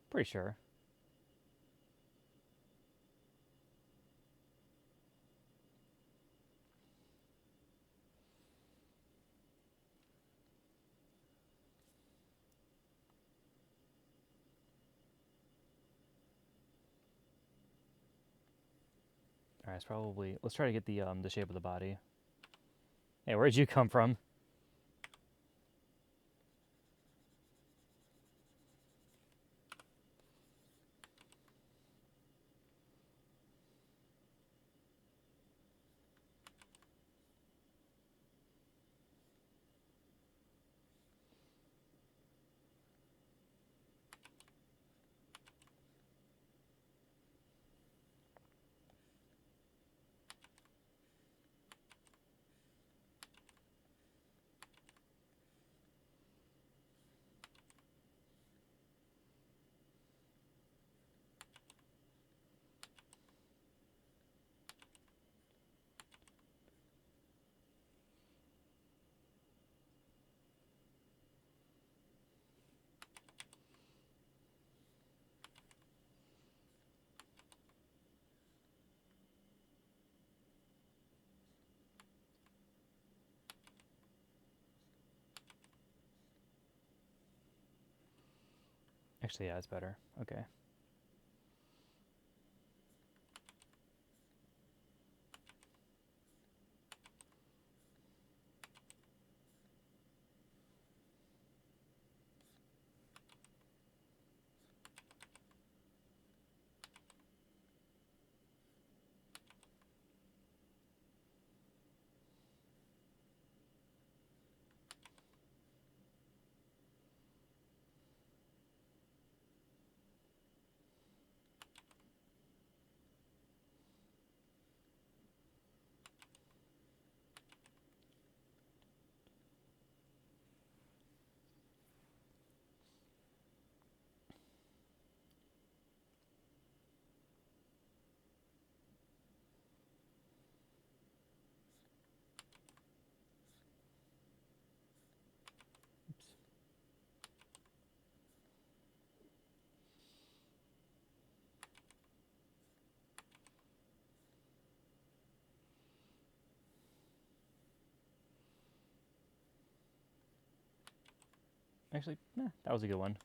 pretty sure. All right, it's probably. Let's try to get the shape of the body. Hey, where'd you come from? Actually, yeah, it's better. Okay. Oops. Actually, that was a good one.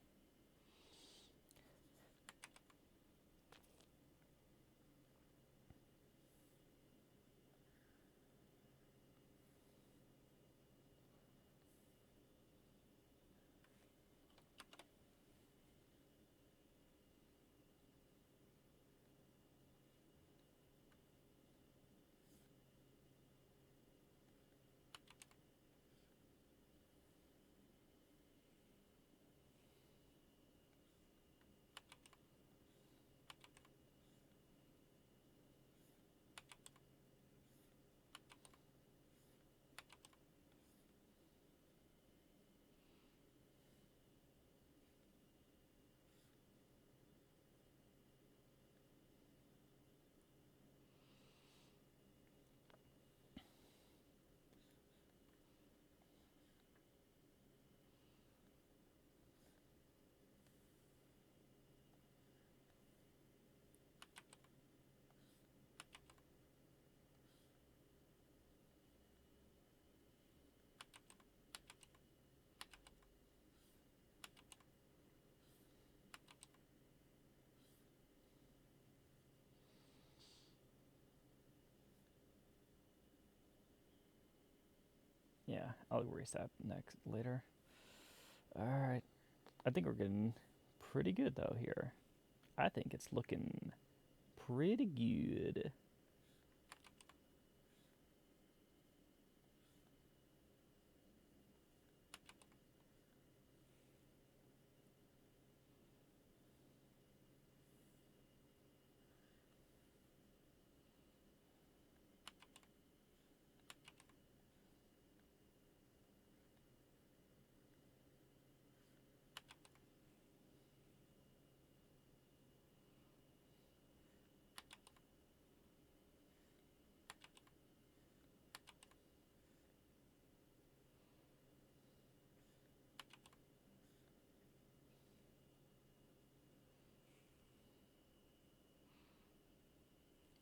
Yeah, I'll erase that next later. All right. I think we're getting pretty good though here. I think it's looking pretty good.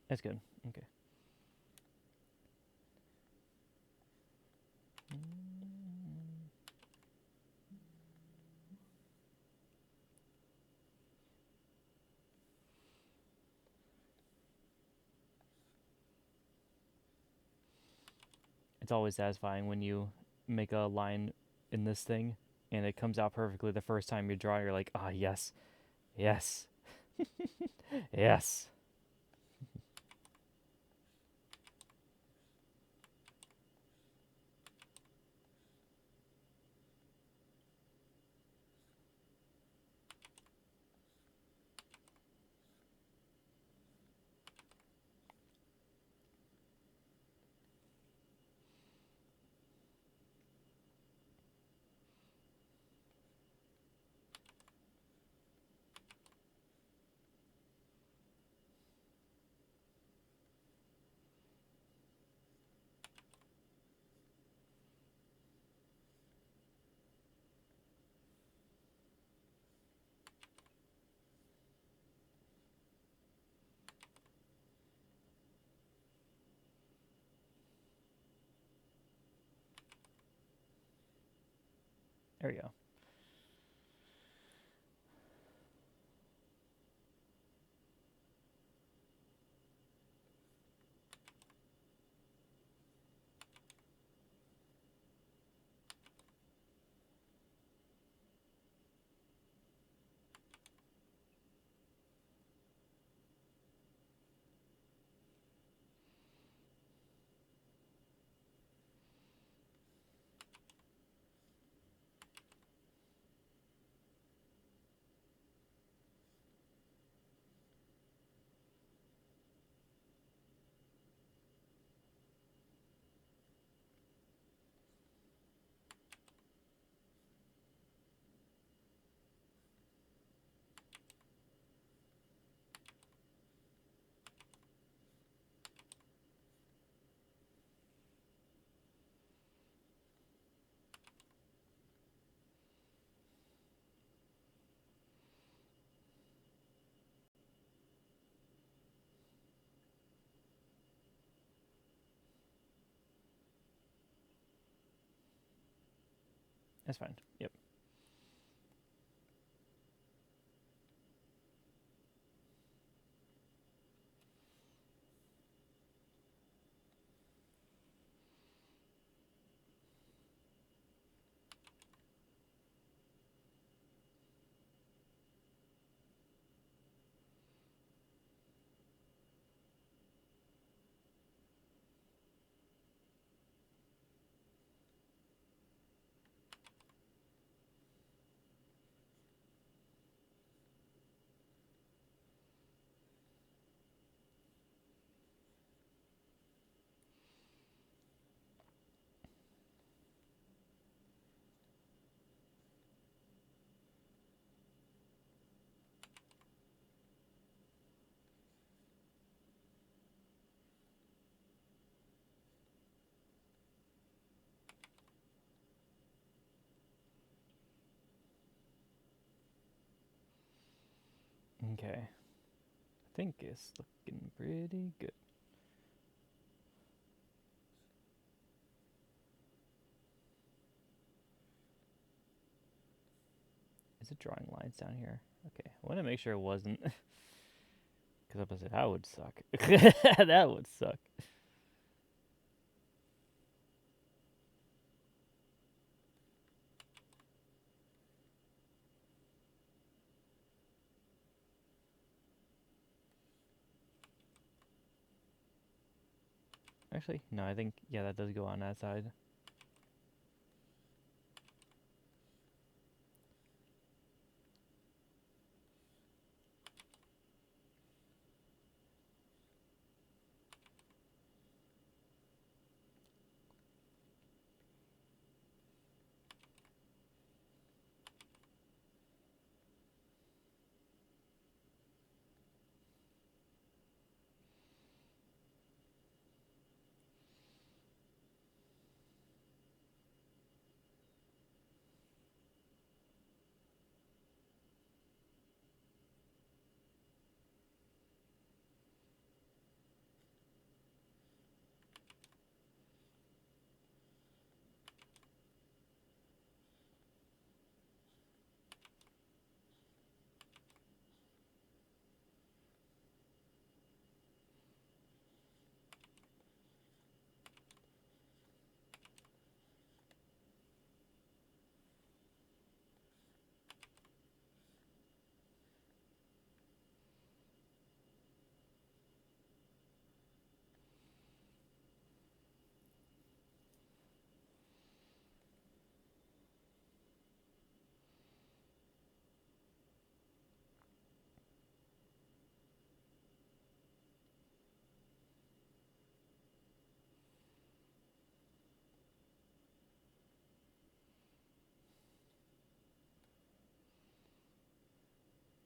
That's good. Okay. It's always satisfying when you make a line in this thing and it comes out perfectly the first time you draw. You're like, ah, yes, yes, yes. There we go. That's fine. Yep. Okay. I think it's looking pretty good. Is it drawing lines down here? Okay. I want to make sure it wasn't. Because I'm going to say, that would suck. That would suck. Actually, no, I think, yeah, that does go on that side.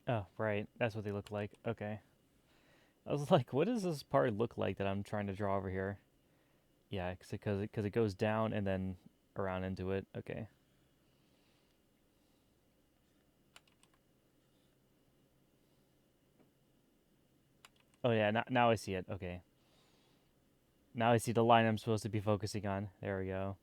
Oh, right. That's what they look like. Okay. I was like, what does this part look like that I'm trying to draw over here? Yeah, because it goes down and then around into it. Okay. Oh yeah, now I see it. Okay. Now I see the line I'm supposed to be focusing on. There we go.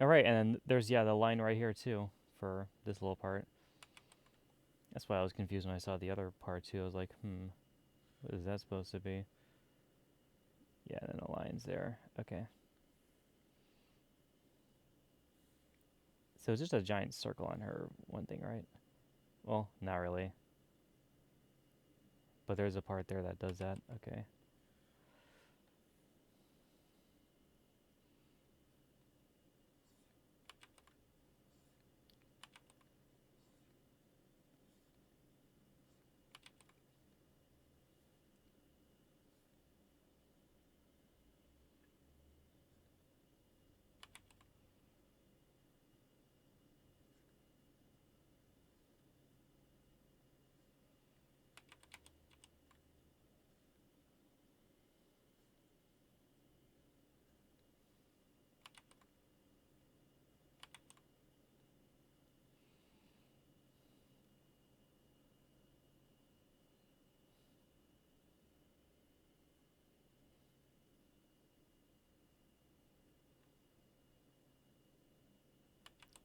All right, and then there's, yeah, the line right here too for this little part. That's why I was confused when I saw the other part too. I was like, what is that supposed to be? Yeah, and then the line's there. Okay. So it's just a giant circle on her one thing, right? Well, not really. But there's a part there that does that. Okay.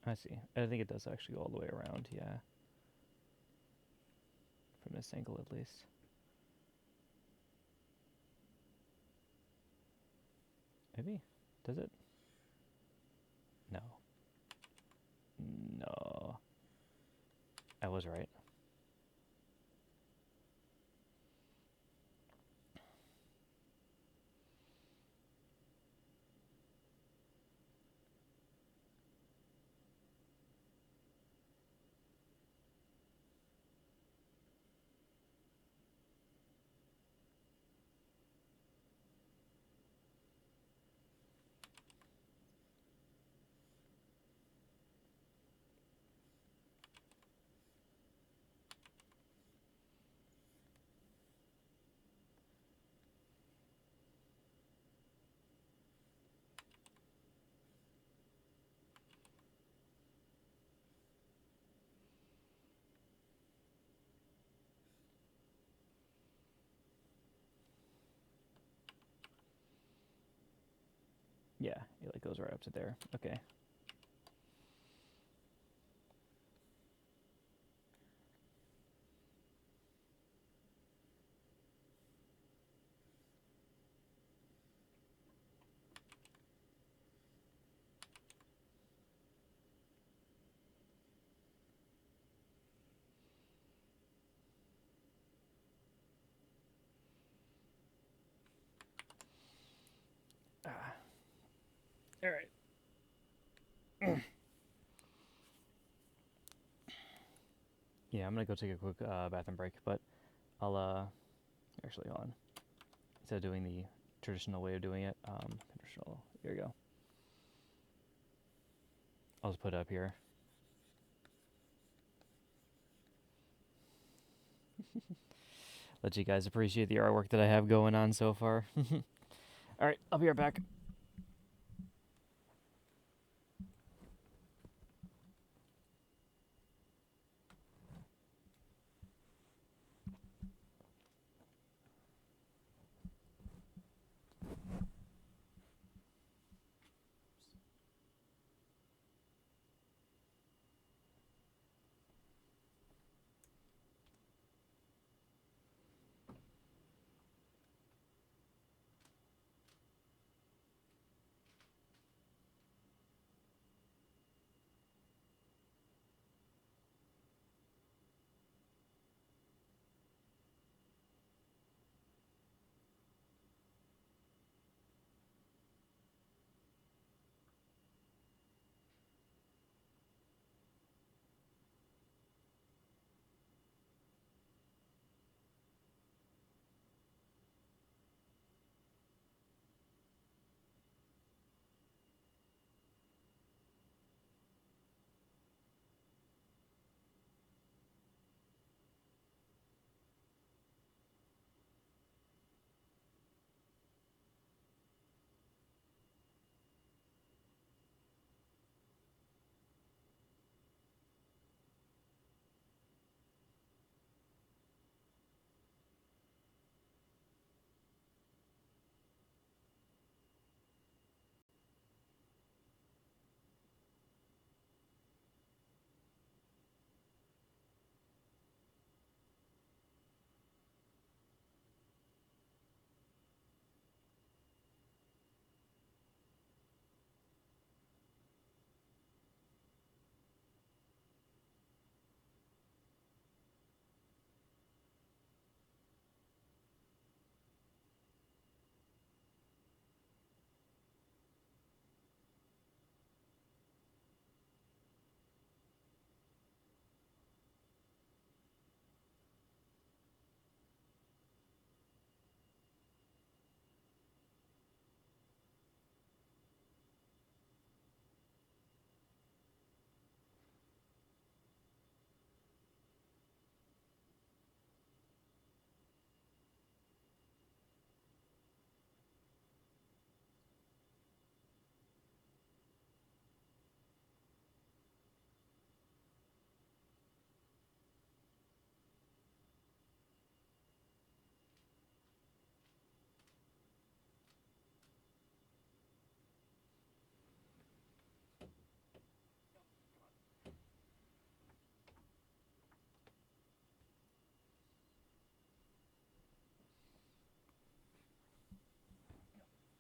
I see. I think it does actually go all the way around, yeah. From this angle at least. Maybe? Does it? No. No. I was right. Yeah, it like goes right up to there. Okay. All right. Yeah, I'm gonna go take a quick bathroom break, but I'll actually hold on. Instead of doing the traditional way of doing it, traditional. Here we go. I'll just put it up here. Let you guys appreciate the artwork that I have going on so far. All right, I'll be right back.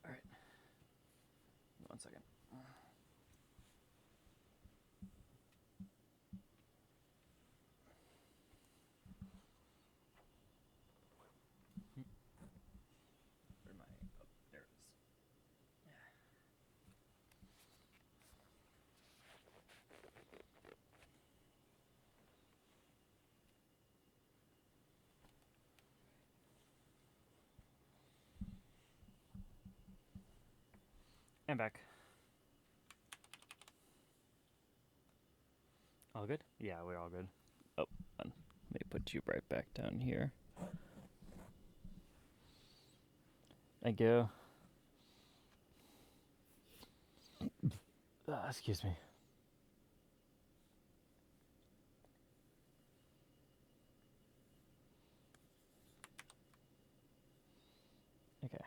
All right, 1 second. Where am I? Oh, there it is. I'm back. All good? Yeah, we're all good. Oh, let me put you right back down here. Thank you. Excuse me. Okay.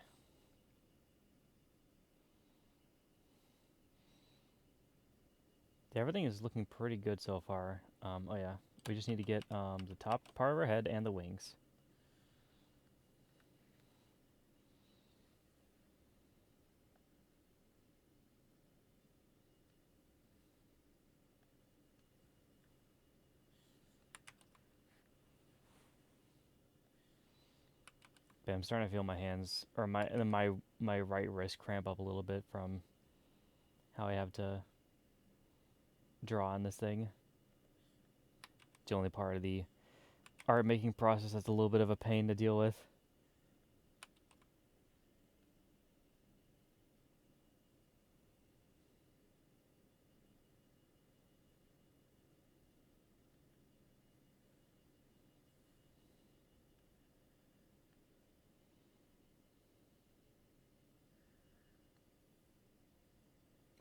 Yeah, everything is looking pretty good so far. Oh yeah, we just need to get the top part of our head and the wings. But I'm starting to feel my hands or my right wrist cramp up a little bit from how I have to draw on this thing. It's the only part of the art making process that's a little bit of a pain to deal with.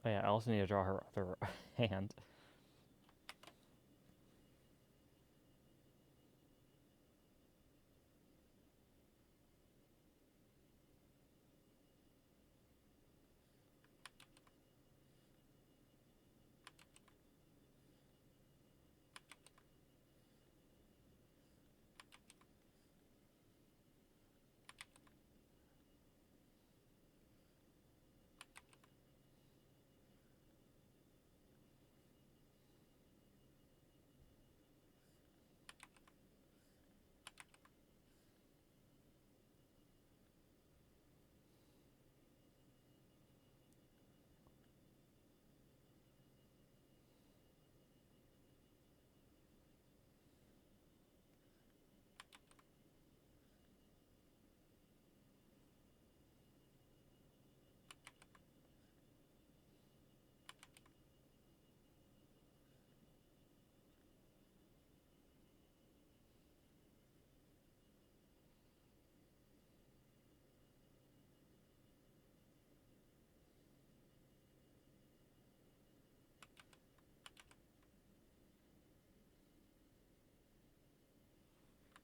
Oh yeah, I also need to draw her other hand.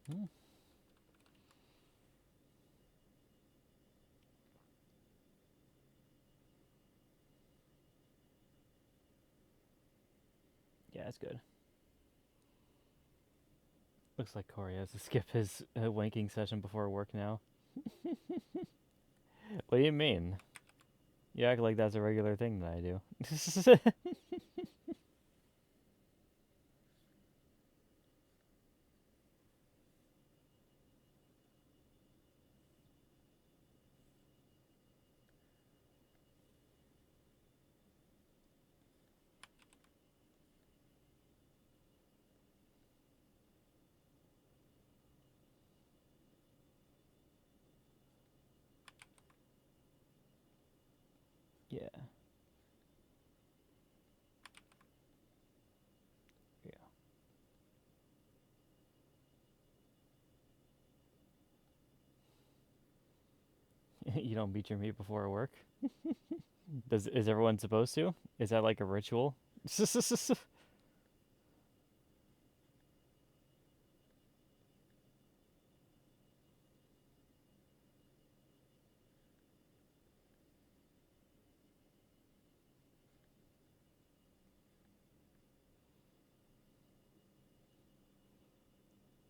Hmm. Yeah, that's good. Looks like Corey has to skip his wanking session before work now. What do you mean? You act like that's a regular thing that I do. Yeah. Yeah. You don't beat your meat before work? Is everyone supposed to? Is that like a ritual?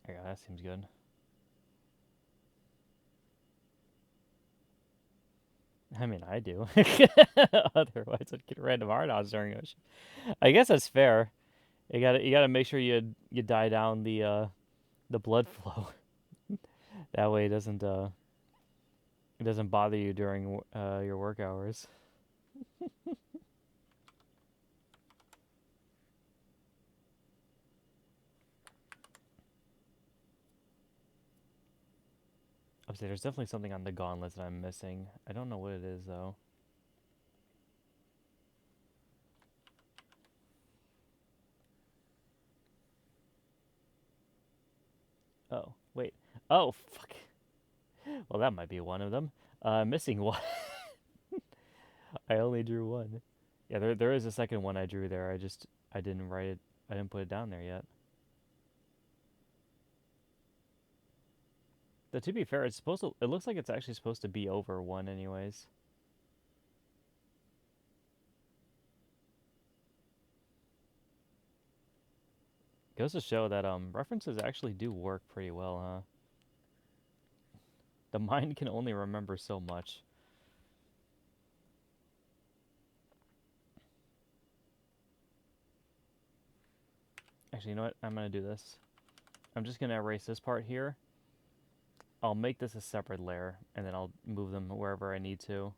Yeah, that seems good. I mean, I do. Otherwise, I'd get random hard odds during ocean. I guess that's fair. You gotta make sure you die down the blood flow. That way it doesn't bother you during your work hours. I would say there's definitely something on the gauntlets that I'm missing. I don't know what it is though. Oh, wait. Oh, fuck. Well, that might be one of them. Missing one. I only drew one. Yeah, there is a second one I drew there. I didn't write it. I didn't put it down there yet. But to be fair, it's supposed to. It looks like it's actually supposed to be over one, anyways. Goes to show that references actually do work pretty well, huh? The mind can only remember so much. Actually, you know what? I'm gonna do this. I'm just gonna erase this part here. I'll make this a separate layer, and then I'll move them wherever I need to.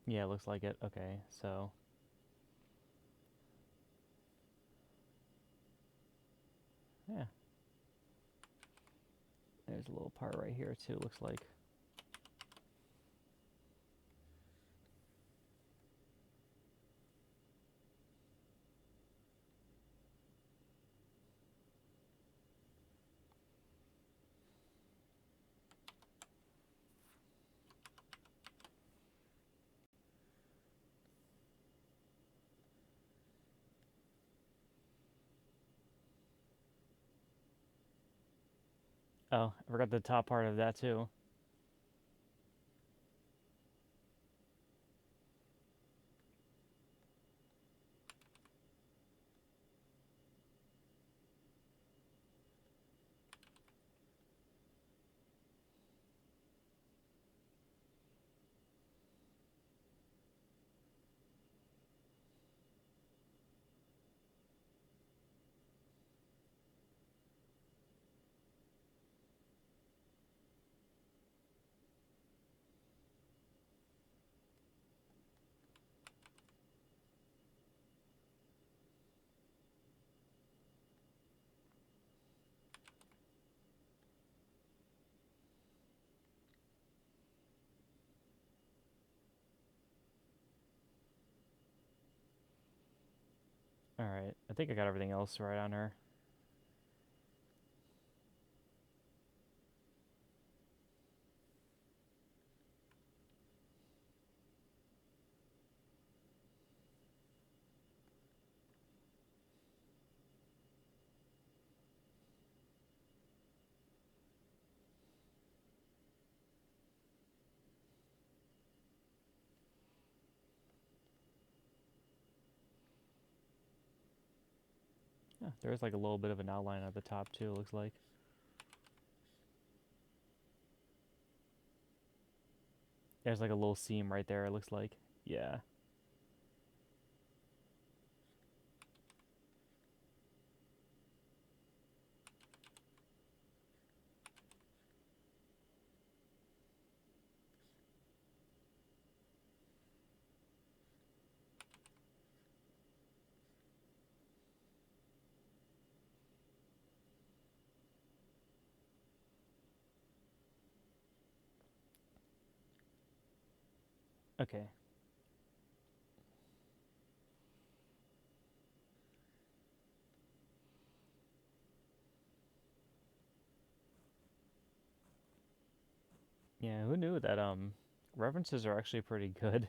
Yeah, it looks like it. Okay, so yeah, there's a little part right here too. Looks like. Oh, I forgot the top part of that too. All right, I think I got everything else right on her. Yeah, there's like a little bit of an outline at the top too. Looks like. There's like a little seam right there. It looks like. Yeah. Okay. Yeah. Who knew that? References are actually pretty good.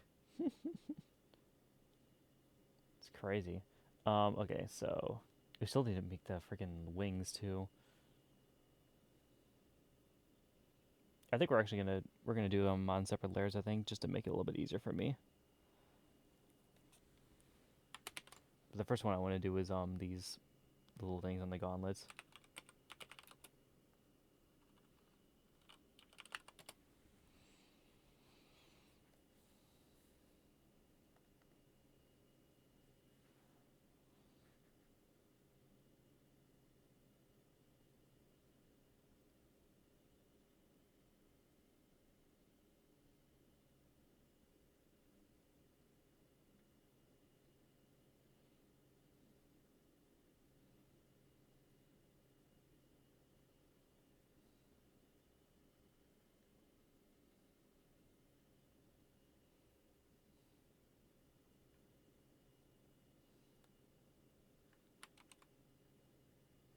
It's crazy. Okay, so we still need to make the freaking wings too. I think we're gonna do them on separate layers. I think just to make it a little bit easier for me. But the first one I want to do is these little things on the gauntlets.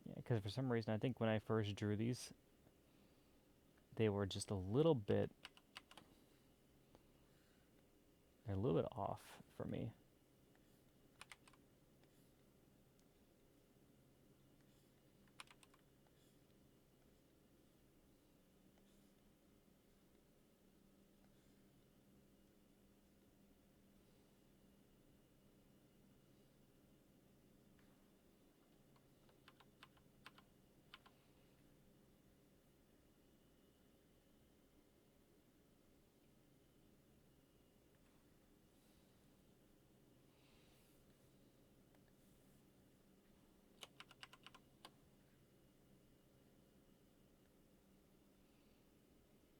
Yeah, because for some reason I think when I first drew these, they were just they're a little bit off for me.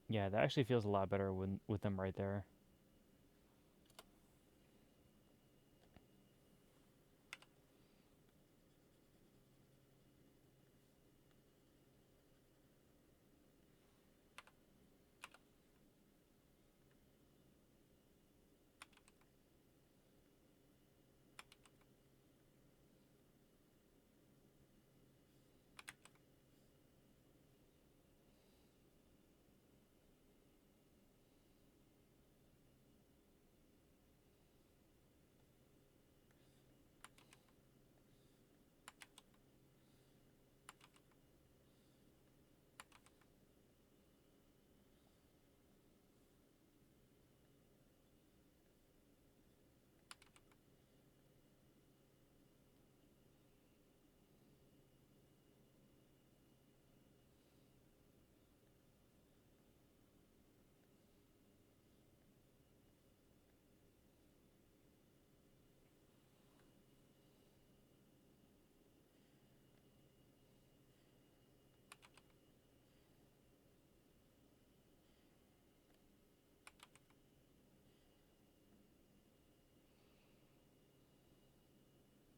Yeah, that actually feels a lot better with them right there.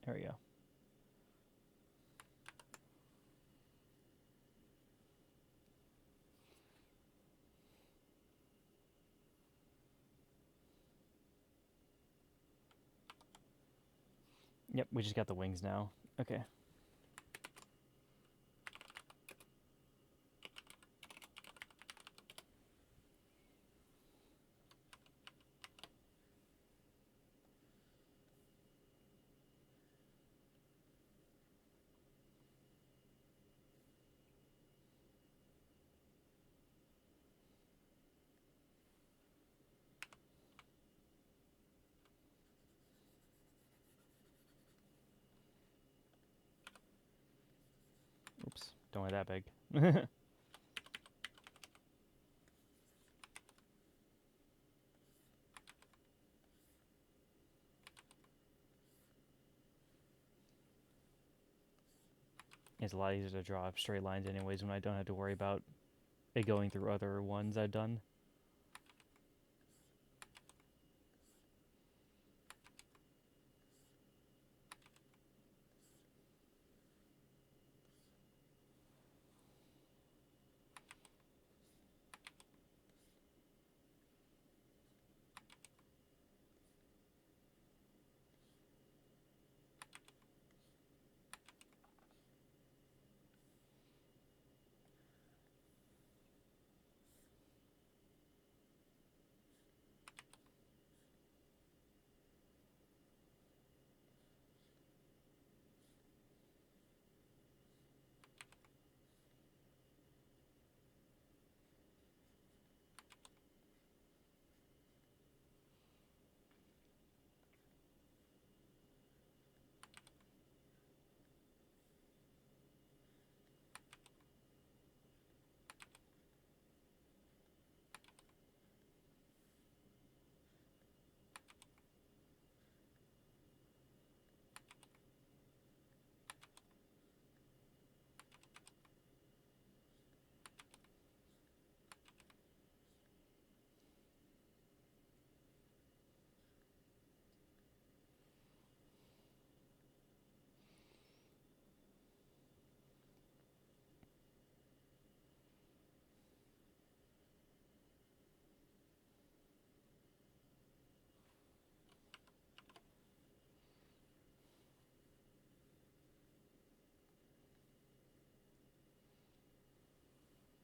There we go. Yep, we just got the wings now. Okay. Oops, don't want that big. It's a lot easier to draw straight lines anyways when I don't have to worry about it going through other ones I've done.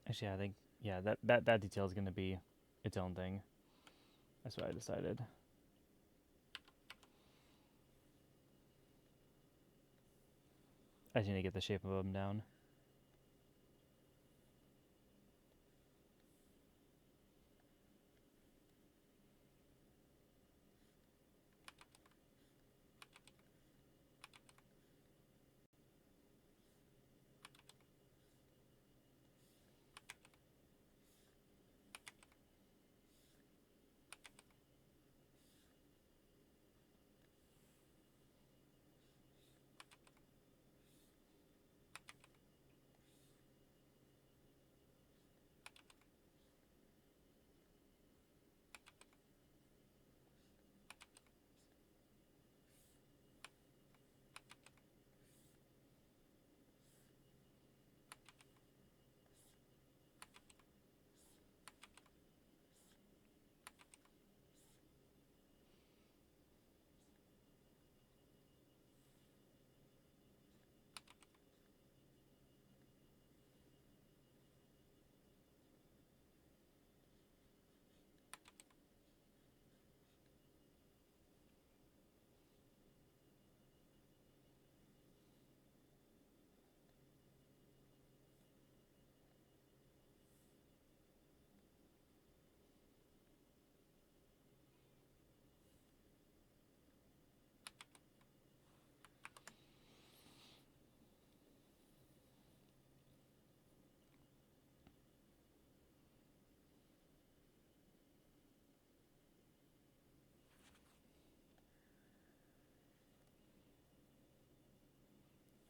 Actually, I think yeah, that detail is gonna be its own thing. That's what I decided. I just need to get the shape of them down.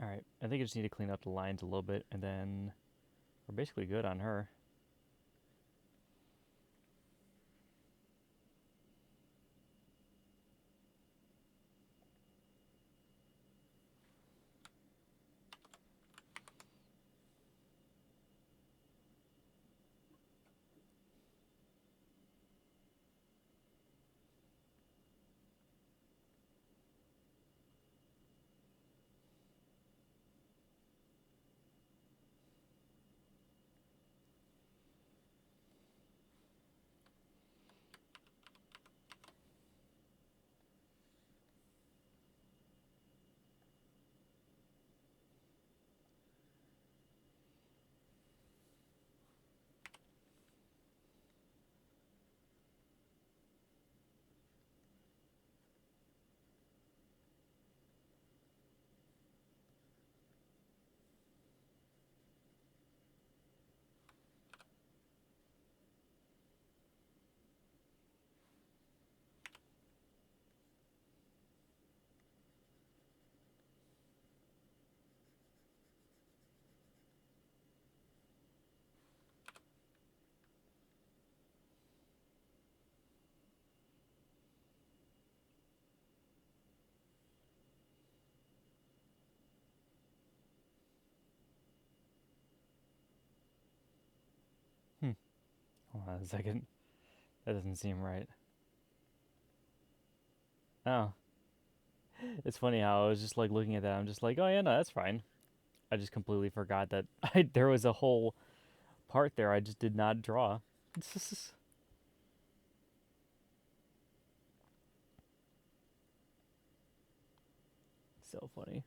All right, I think I just need to clean up the lines a little bit, and then we're basically good on her. Hmm. Hold on a second. That doesn't seem right. Oh, it's funny how I was just like looking at that. I'm just like, oh yeah, no, that's fine. I just completely forgot that there was a whole part there I just did not draw. So funny.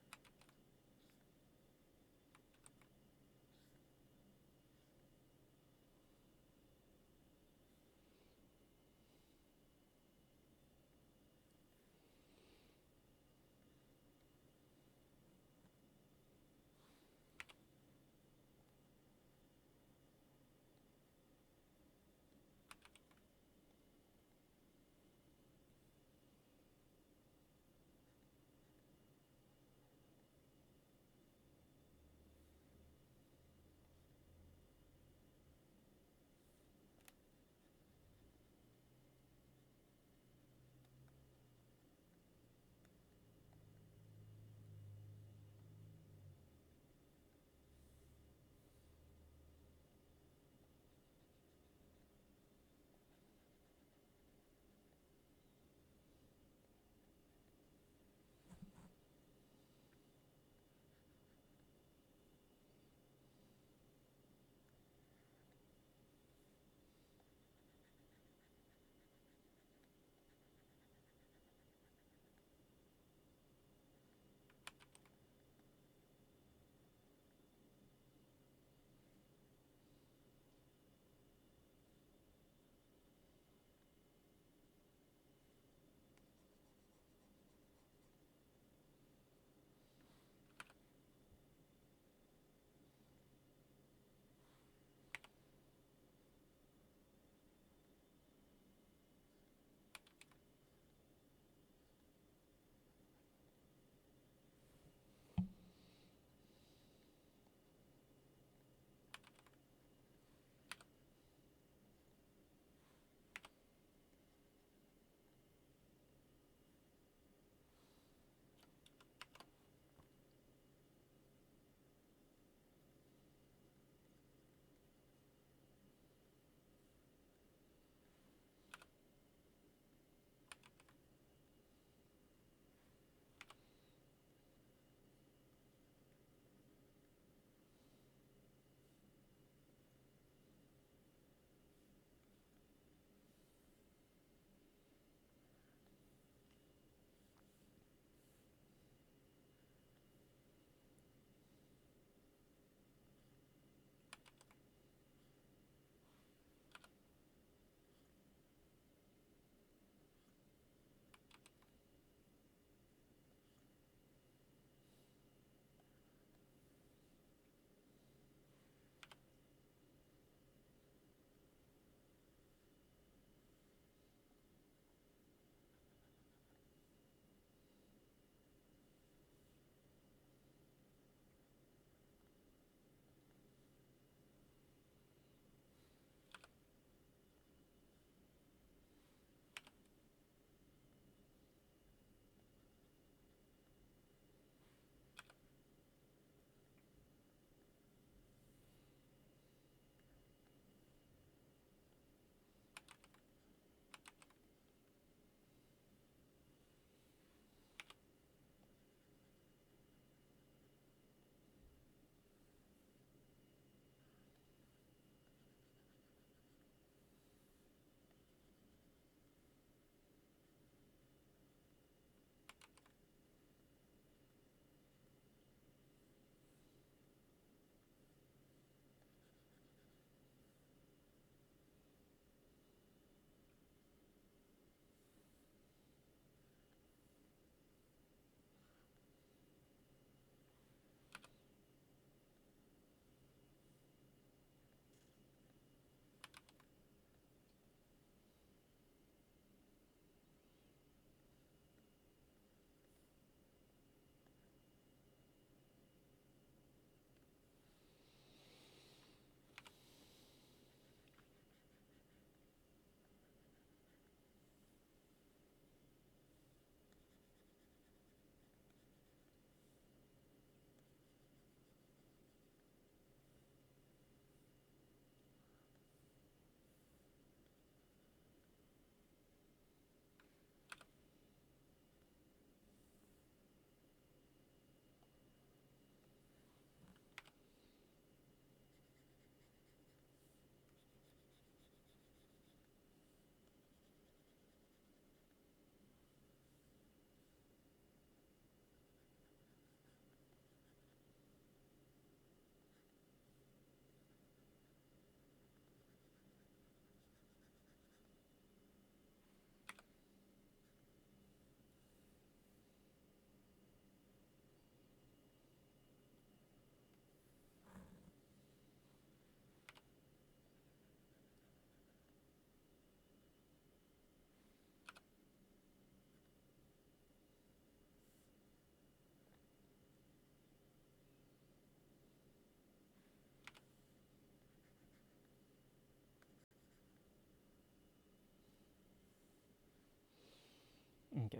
Okay.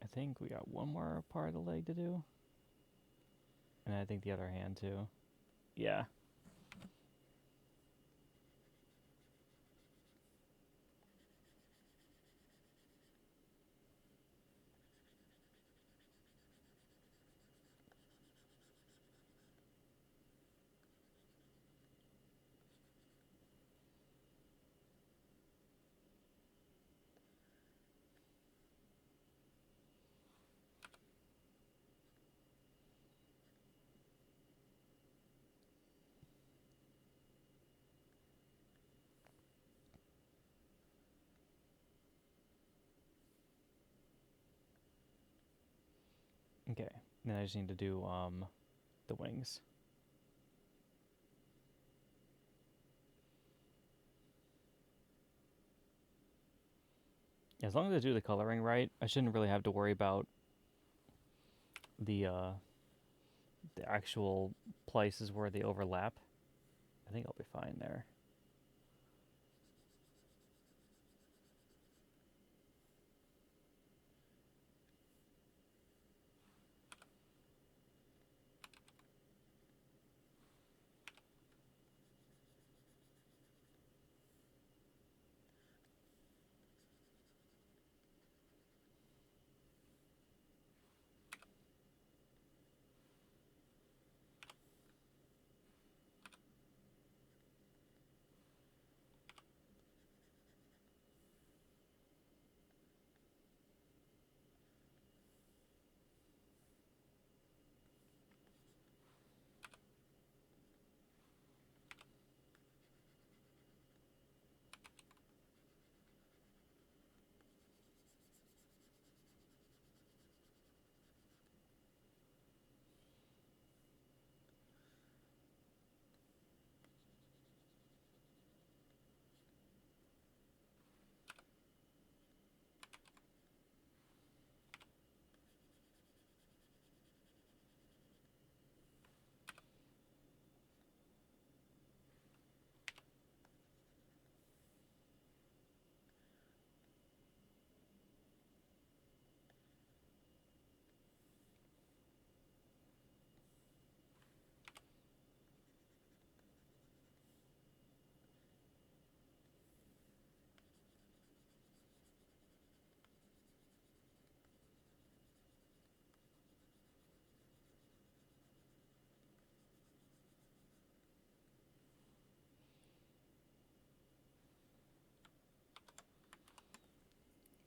I think we got one more part of the leg to do. And I think the other hand too. Yeah. Okay. Then I just need to do the wings. As long as I do the coloring right, I shouldn't really have to worry about the uh the actual places where they overlap. I think I'll be fine there.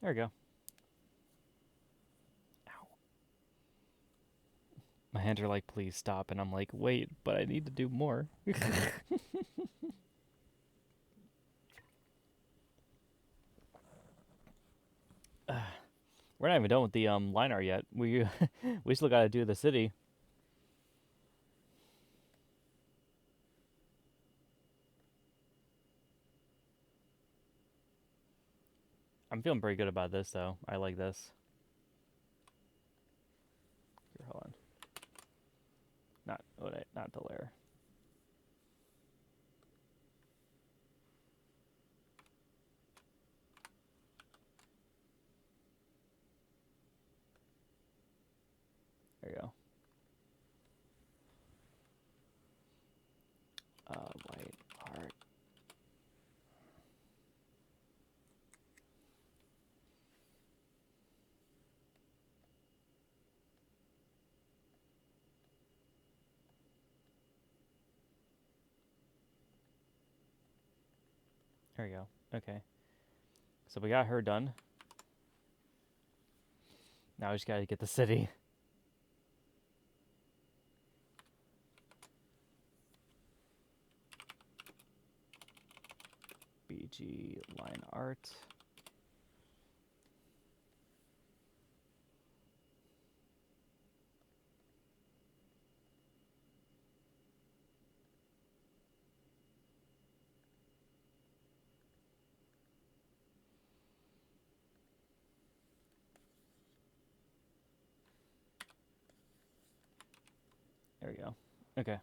There we go. Ow. My hands are like, please stop, and I'm like, wait, but I need to do more. We're not even done with the line art yet. We we still got to do the city. I'm feeling pretty good about this though. I like this. Here, hold on. Not the layer. There you go. White art. There you go. Okay. So we got her done. Now we just gotta get the city. BG line art. There we go. Okay.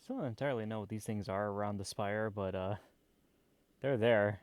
Still don't entirely know what these things are around the spire, but they're there.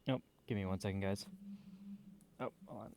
Oh, give me 1 second, guys. Oh, hold on.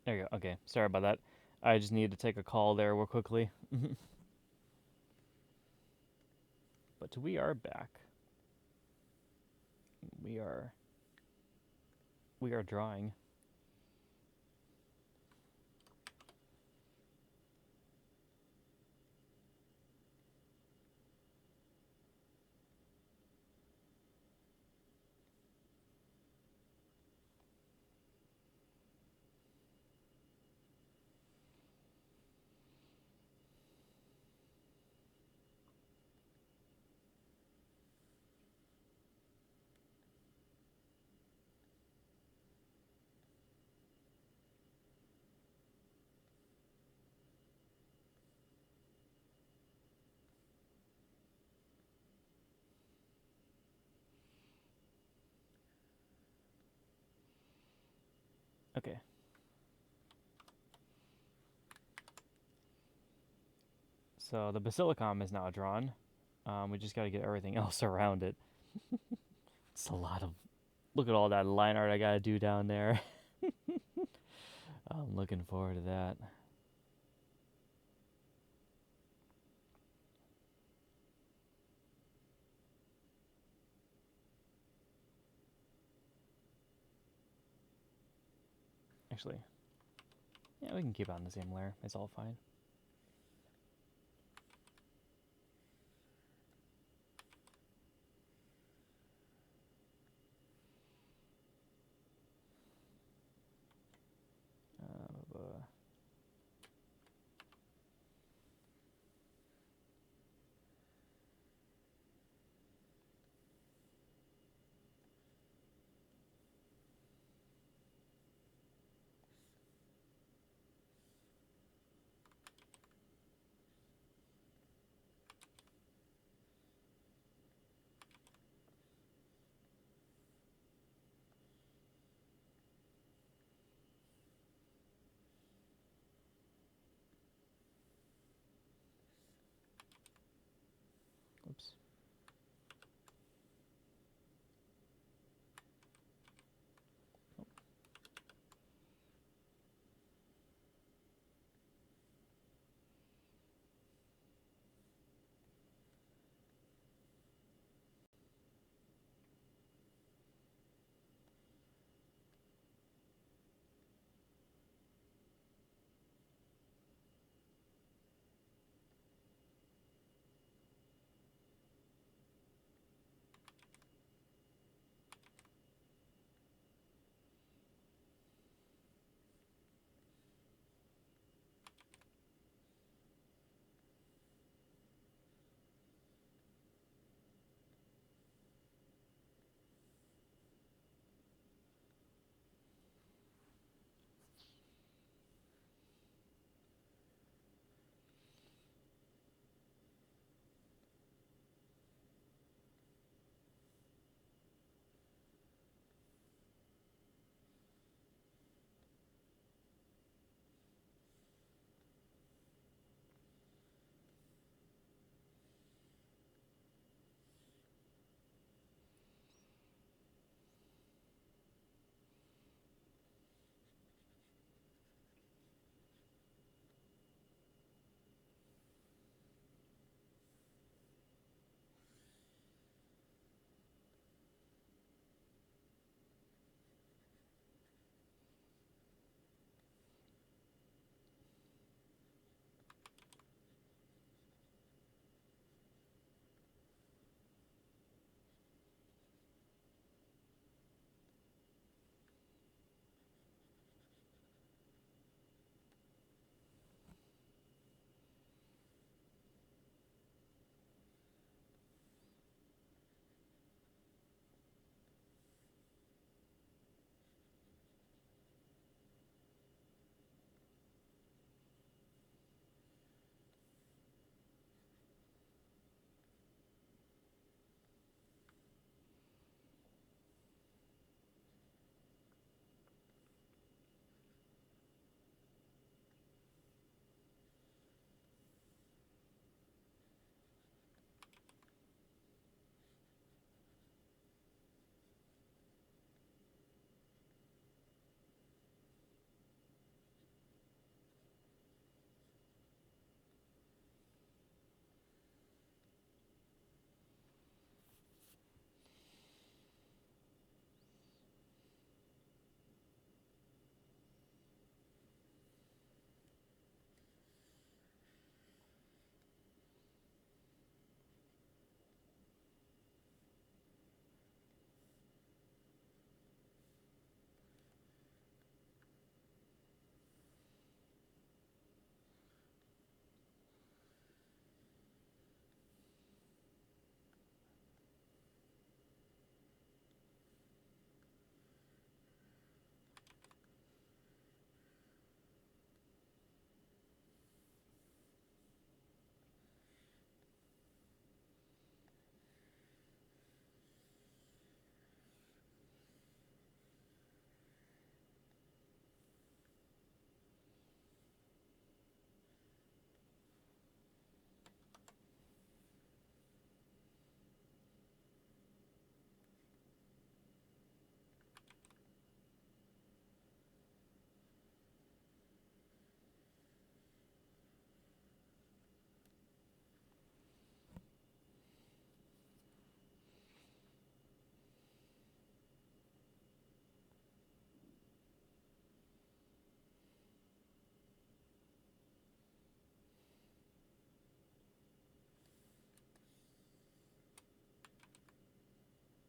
There you go. Okay, sorry about that. I just needed to take a call there real quickly. But we are back. We are drawing. Okay. So the basilicom is now drawn. We just got to get everything else around it. It's a lot of. Look at all that line art I got to do down there. I'm looking forward to that. Actually, yeah, we can keep it on the same layer. It's all fine. Uh,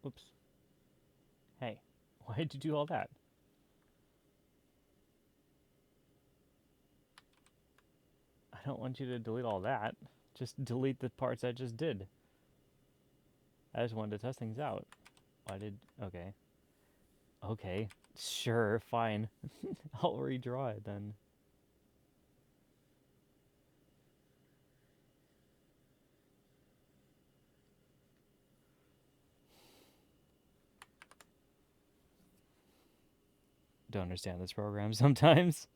Oops. Hey, why did you do all that? I don't want you to delete all that. Just delete the parts I just did. I just wanted to test things out. Why did... Okay. Okay. Sure, fine. I'll redraw it then. Don't understand this program sometimes.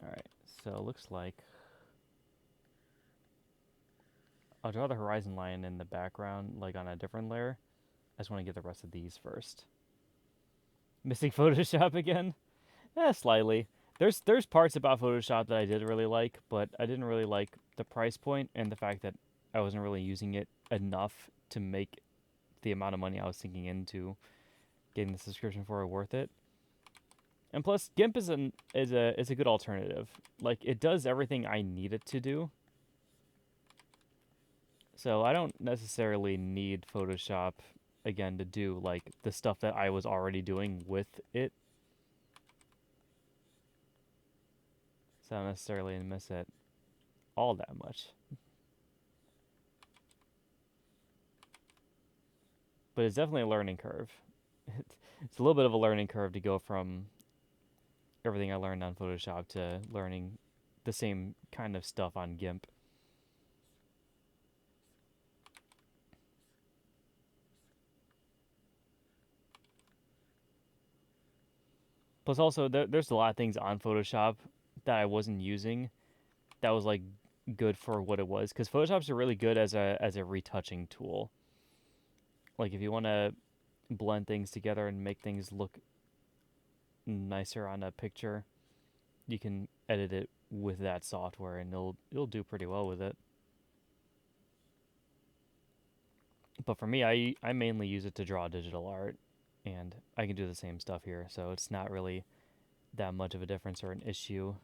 Alright, so it looks like I'll draw the horizon line in the background, like on a different layer. I just want to get the rest of these first. Missing Photoshop again? Slightly. There's parts about Photoshop that I did really like, but I didn't really like the price point and the fact that I wasn't really using it enough to make the amount of money I was sinking into getting the subscription for it worth it. And plus, GIMP is a good alternative. Like it does everything I need it to do. So I don't necessarily need Photoshop again to do like the stuff that I was already doing with it. So I don't necessarily miss it all that much. But it's definitely a learning curve. It's a little bit of a learning curve to go from everything I learned on Photoshop to learning the same kind of stuff on GIMP. Plus, also there's a lot of things on Photoshop that I wasn't using that was like good for what it was because Photoshop's a really good as a retouching tool. Like if you want to blend things together and make things look nicer on a picture, you can edit it with that software and it'll do pretty well with it. But for me, I mainly use it to draw digital art, and I can do the same stuff here, so it's not really that much of a difference or an issue.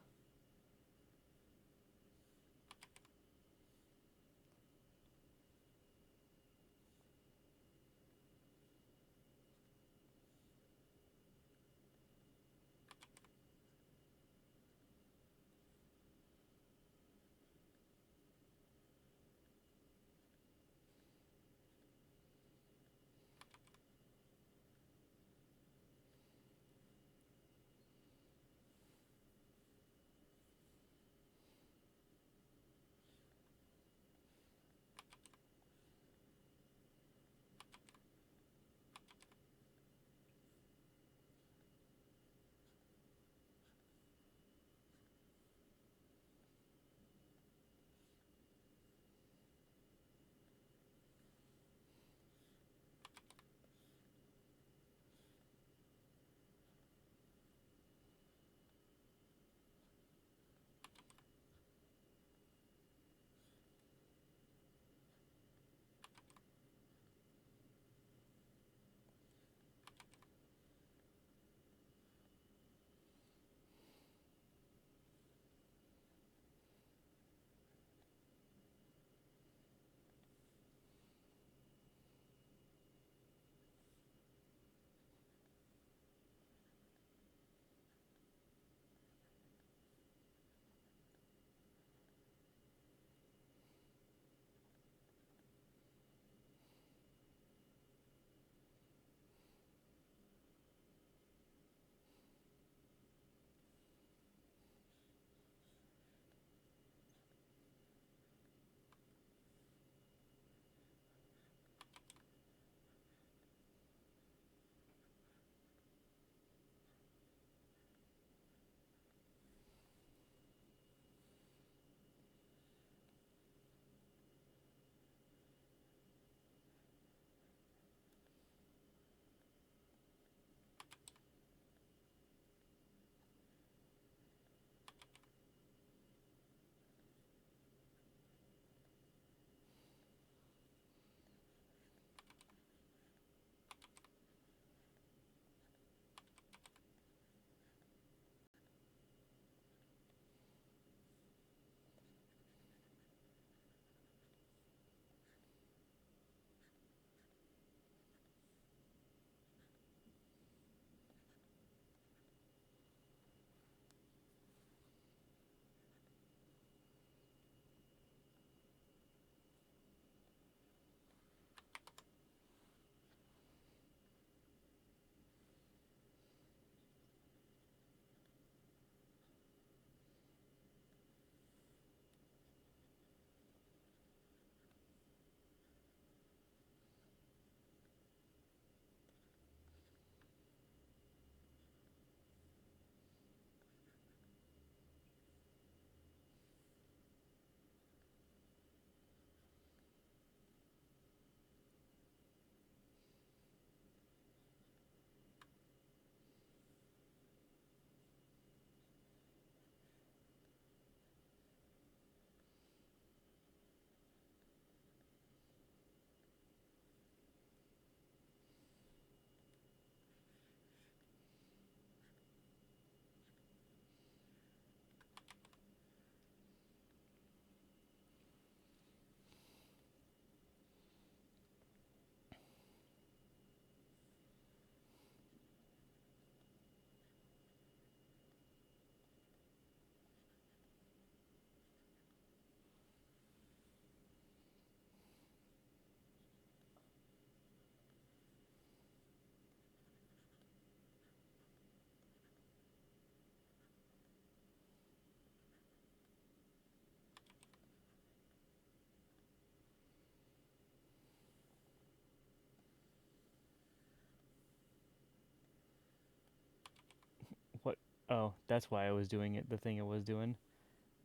Oh, that's why I was doing it. The thing I was doing.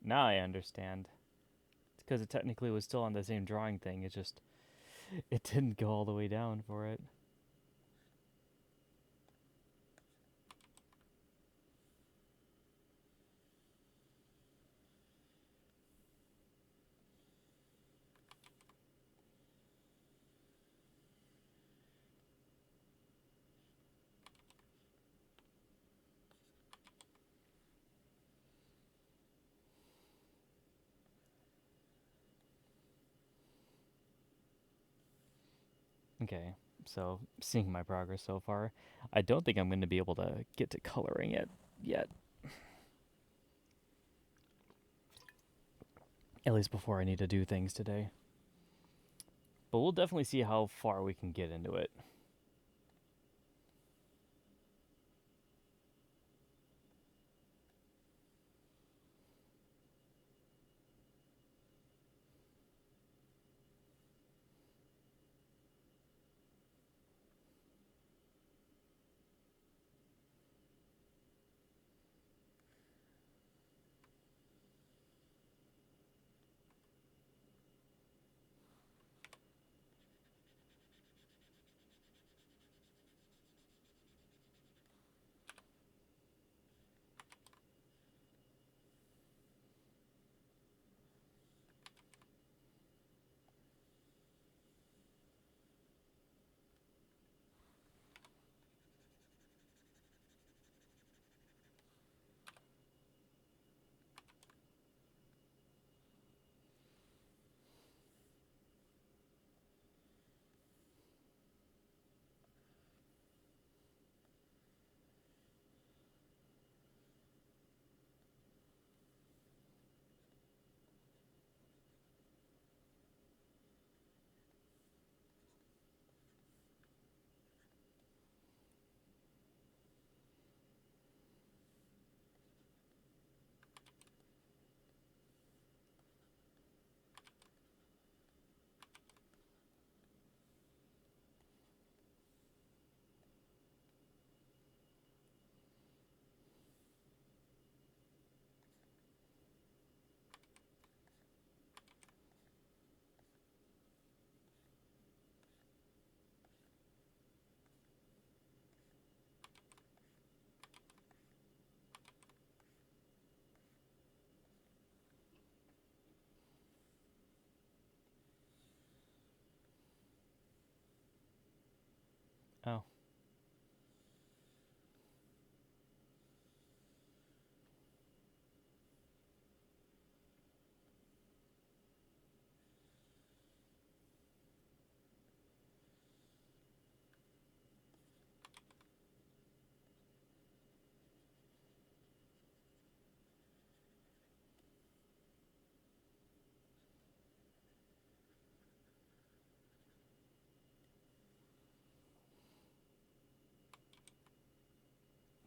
Now I understand. It's because it technically was still on the same drawing thing. It just it didn't go all the way down for it. Okay, so seeing my progress so far, I don't think I'm going to be able to get to coloring it yet. At least before I need to do things today. But we'll definitely see how far we can get into it. Oh,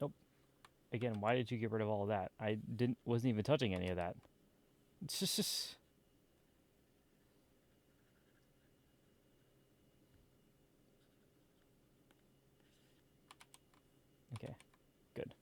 nope. Again, why did you get rid of all of that? I didn't wasn't even touching any of that. It's just okay. Good.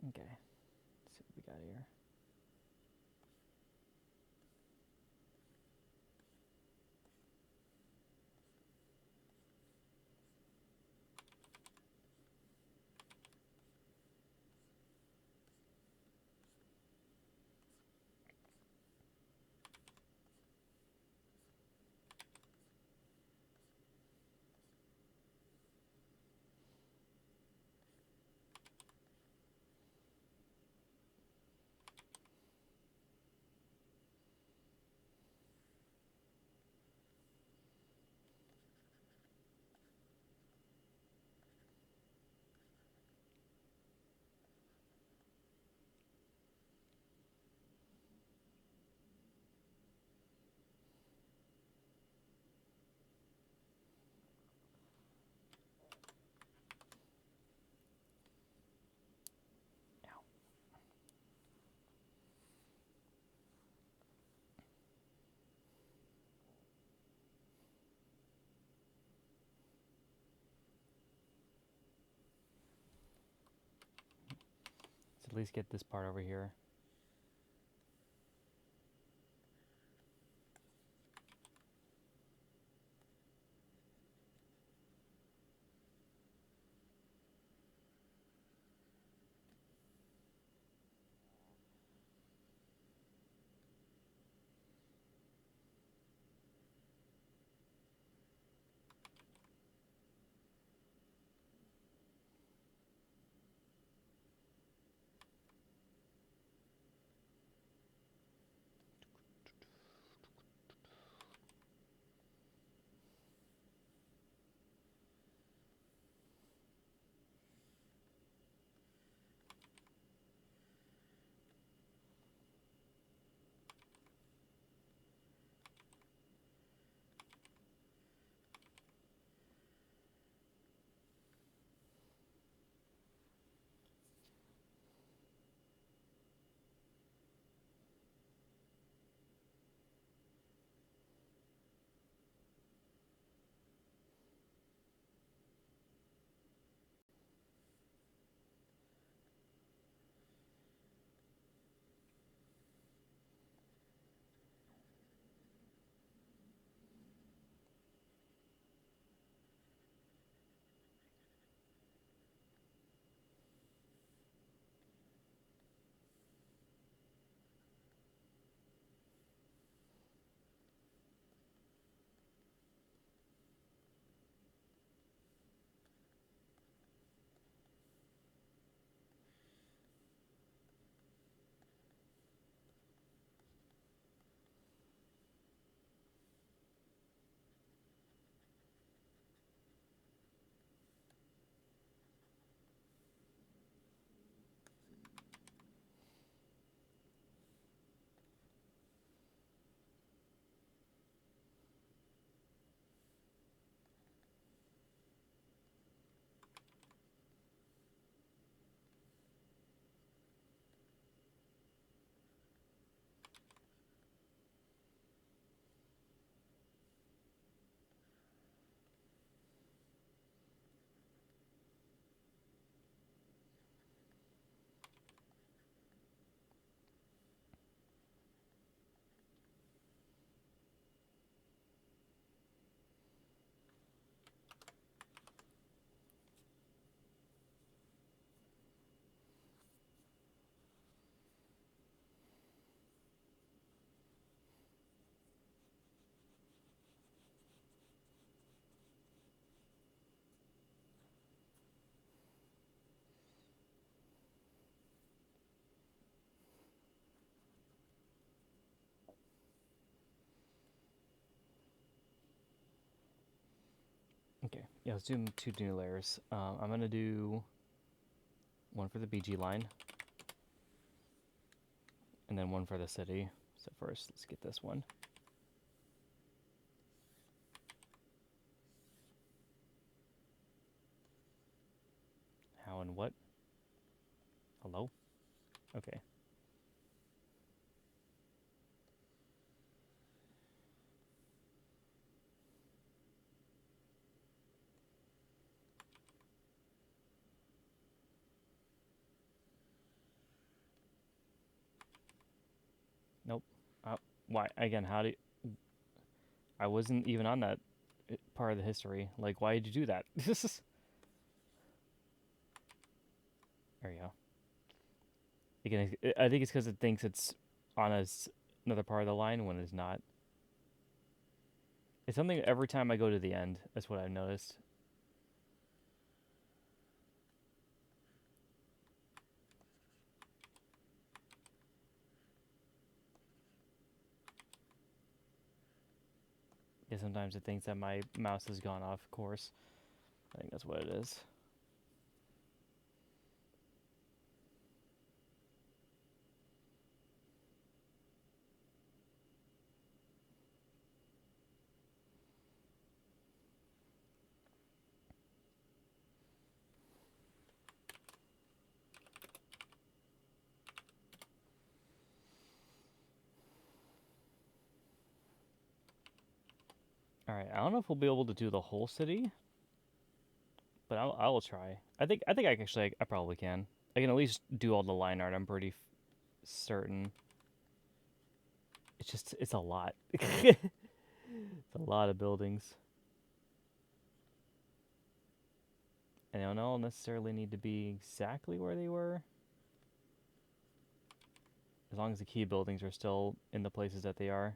Okay. Let's see what we got here. at least get this part over here. Okay, yeah, let's do two new layers. I'm gonna do one for the BG line, and then one for the city. So first, let's get this one. How and what? Hello? Okay. Nope. Why? Again, how do you, I wasn't even on that part of the history. Like, why did you do that? There you go. Again, I think it's because it thinks it's on another part of the line when it's not. It's something every time I go to the end. That's what I've noticed. Yeah, sometimes it thinks that my mouse has gone off course. I think that's what it is. All right, I don't know if we'll be able to do the whole city, but I will try. I think I probably can. I can at least do all the line art. I'm pretty certain. It's a lot. It's a lot of buildings. And they don't all necessarily need to be exactly where they were. As long as the key buildings are still in the places that they are.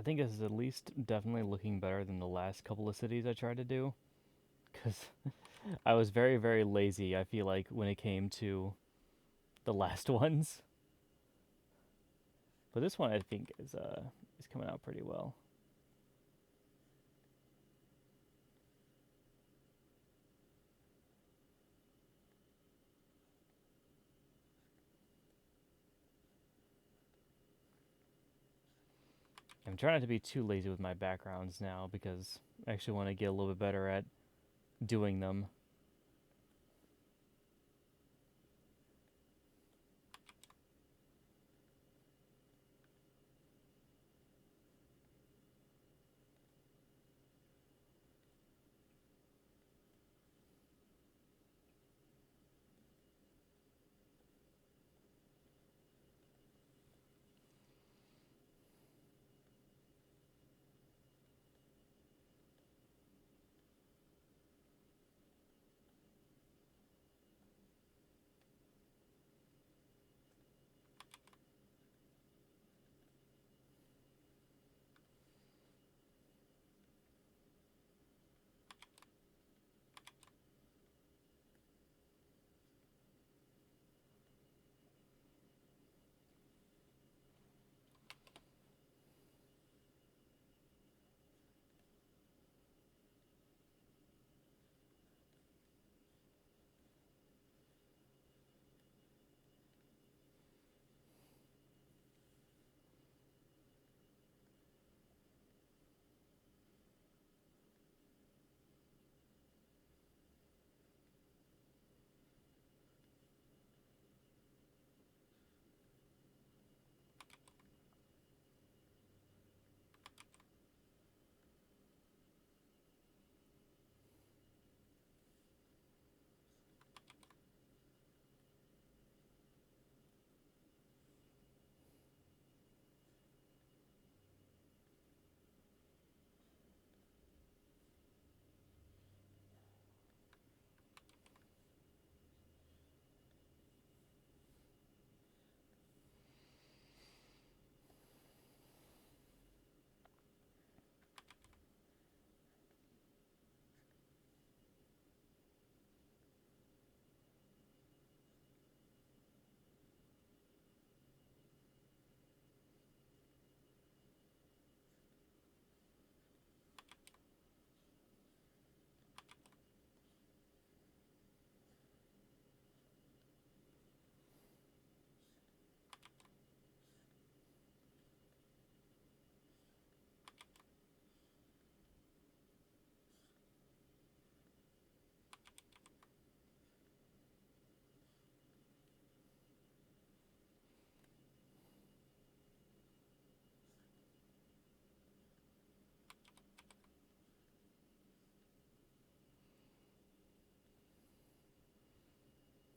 I think this is at least definitely looking better than the last couple of cities I tried to do. Because I was very, very lazy, I feel like, when it came to the last ones. But this one I think is coming out pretty well. I'm trying not to be too lazy with my backgrounds now because I actually want to get a little bit better at doing them.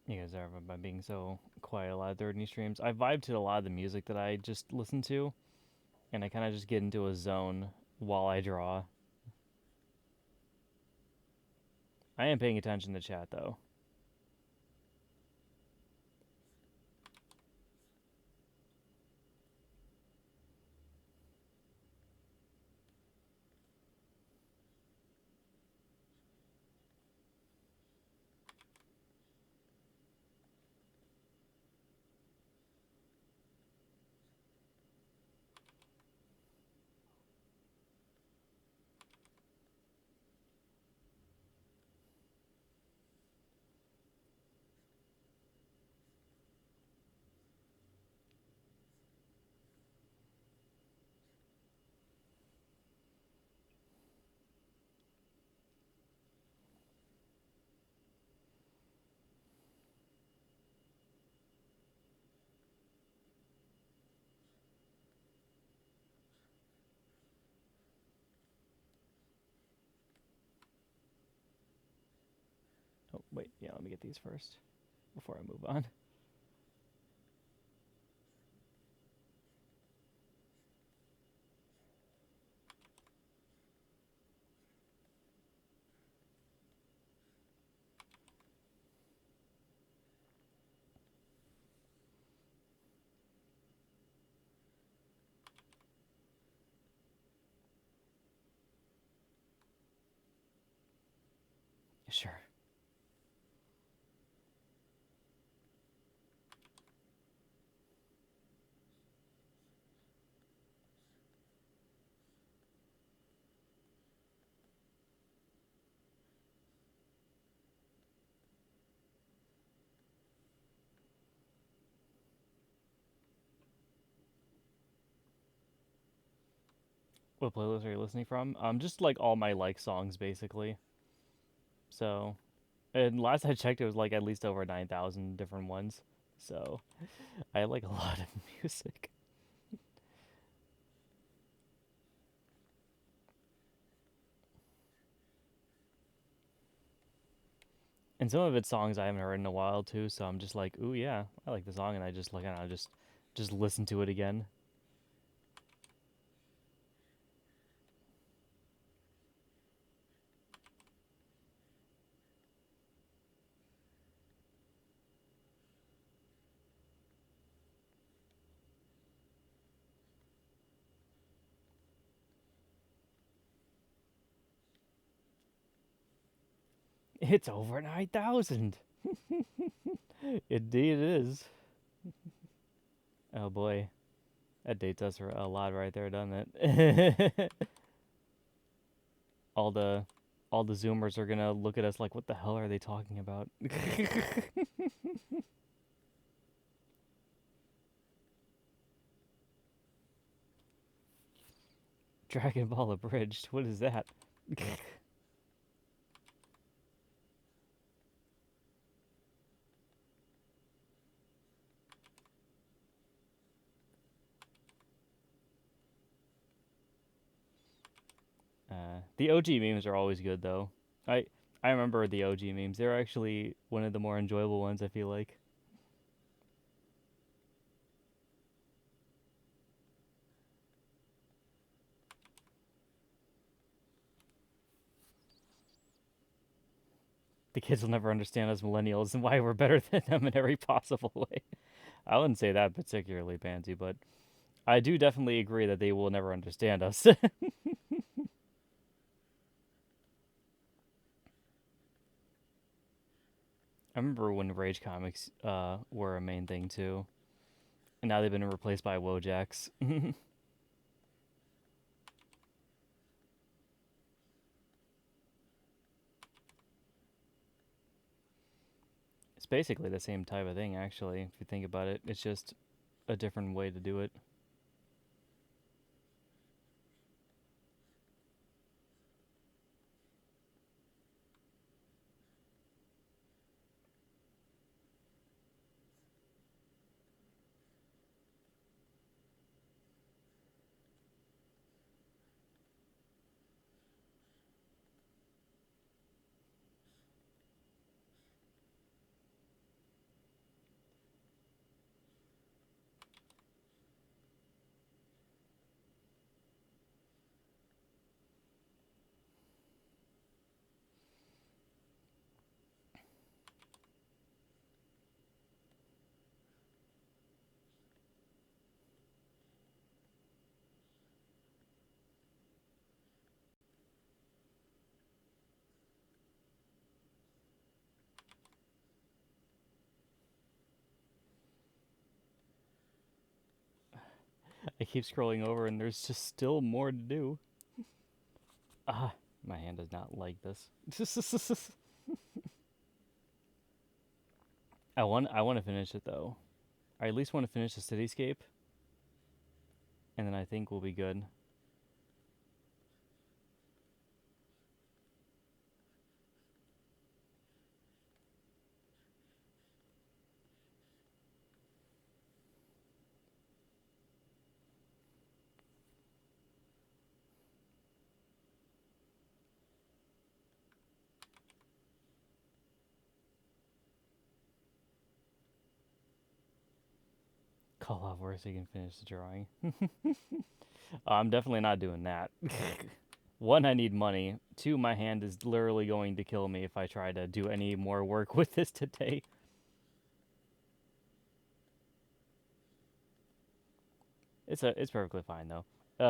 You guys are by being so quiet a lot of third streams. I vibe to a lot of the music that I just listen to, and I kind of just get into a zone while I draw. I am paying attention to chat though. Oh wait, yeah, let me get these first before I move on. Sure. What playlist are you listening from? Just like all my like songs basically. So, and last I checked, it was like at least over 9,000 different ones. So I like a lot of music, and some of it's songs I haven't heard in a while too. So I'm just like, ooh yeah, I like the song, and I just like, I don't know, just listen to it again. It's over 9,000. Indeed, it is. Oh boy, that dates us a lot right there, doesn't it? all the all the Zoomers are gonna look at us like, what the hell are they talking about? Dragon Ball abridged. What is that? The OG memes are always good though. I I remember the OG memes. They're actually one of the more enjoyable ones. I feel like the kids will never understand us millennials and why we're better than them in every possible way. I wouldn't say that particularly, Pansy, but I do definitely agree that they will never understand us. I remember when Rage comics were a main thing too, and now they've been replaced by Wojaks. It's basically the same type of thing, actually, if you think about it. It's just a different way to do it. I keep scrolling over, and there's just still more to do. Ah, my hand does not like this. I want to finish it though. I at least want to finish the cityscape, and then I think we'll be good. Call off work so you can finish the drawing. I'm definitely not doing that. One, I need money. Two, my hand is literally going to kill me if I try to do any more work with this today. It's perfectly fine though.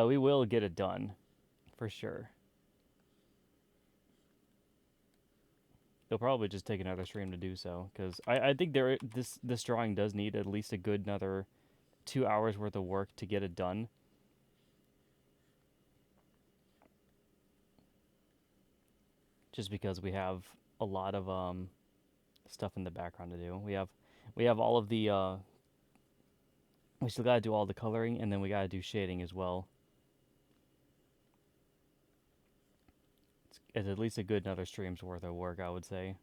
We will get it done for sure. It'll probably just take another stream to do so, because I think this drawing does need at least a good another 2 hours worth of work to get it done. Just because we have a lot of stuff in the background to do. We have all of the we still gotta do all the coloring, and then we gotta do shading as well. It's at least a good another stream's worth of work, I would say.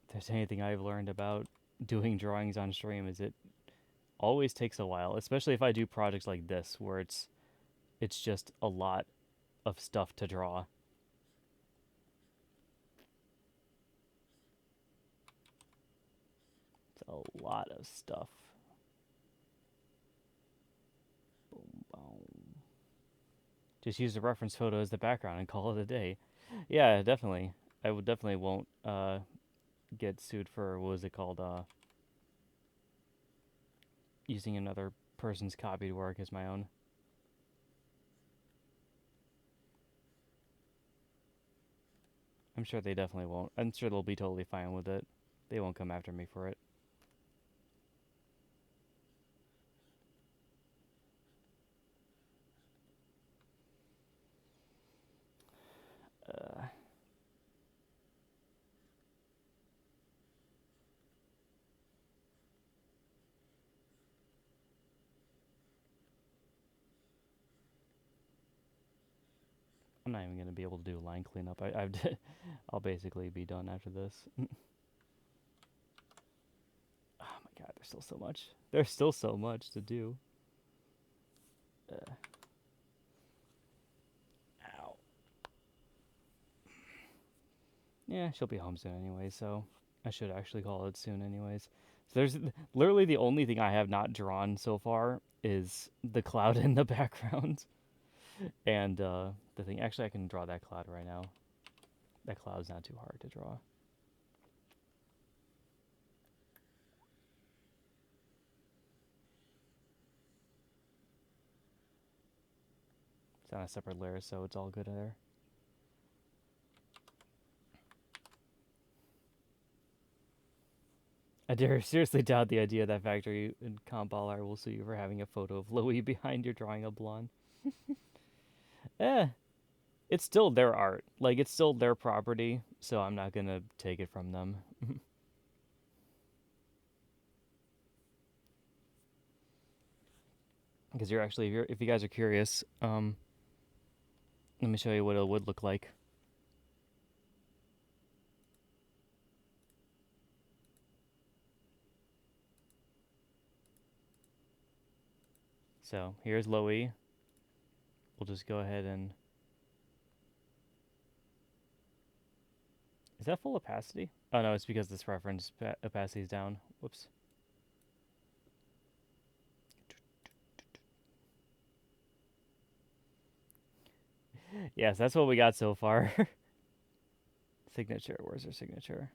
If there's anything I've learned about doing drawings on stream, is it always takes a while, especially if I do projects like this where it's just a lot of stuff to draw. It's a lot of stuff. Boom, boom. Just use the reference photo as the background and call it a day. Yeah, definitely. I would definitely won't get sued for what was it called? Using another person's copied work as my own. I'm sure they definitely won't. I'm sure they'll be totally fine with it. They won't come after me for it. Uh, I'm not even gonna be able to do line cleanup. I'll basically be done after this. Oh my god, there's still so much. There's still so much to do. Uh, ow. Yeah, she'll be home soon anyway, so I should actually call it soon anyways. So there's literally the only thing I have not drawn so far is the cloud in the background. And the thing, actually, I can draw that cloud right now. That cloud's not too hard to draw. It's on a separate layer, so it's all good there. I dare seriously doubt the idea that Factory and Compiler will sue you for having a photo of Lowee behind your drawing of blonde. Eh, it's still their art. Like, it's still their property, so I'm not gonna take it from them. Because you're actually, if you guys are curious, let me show you what it would look like. So here's Lowee. We'll just go ahead and. Is that full opacity? Oh no, it's because this reference opacity is down. Whoops. Yes, that's what we got so far. Signature. Where's her signature?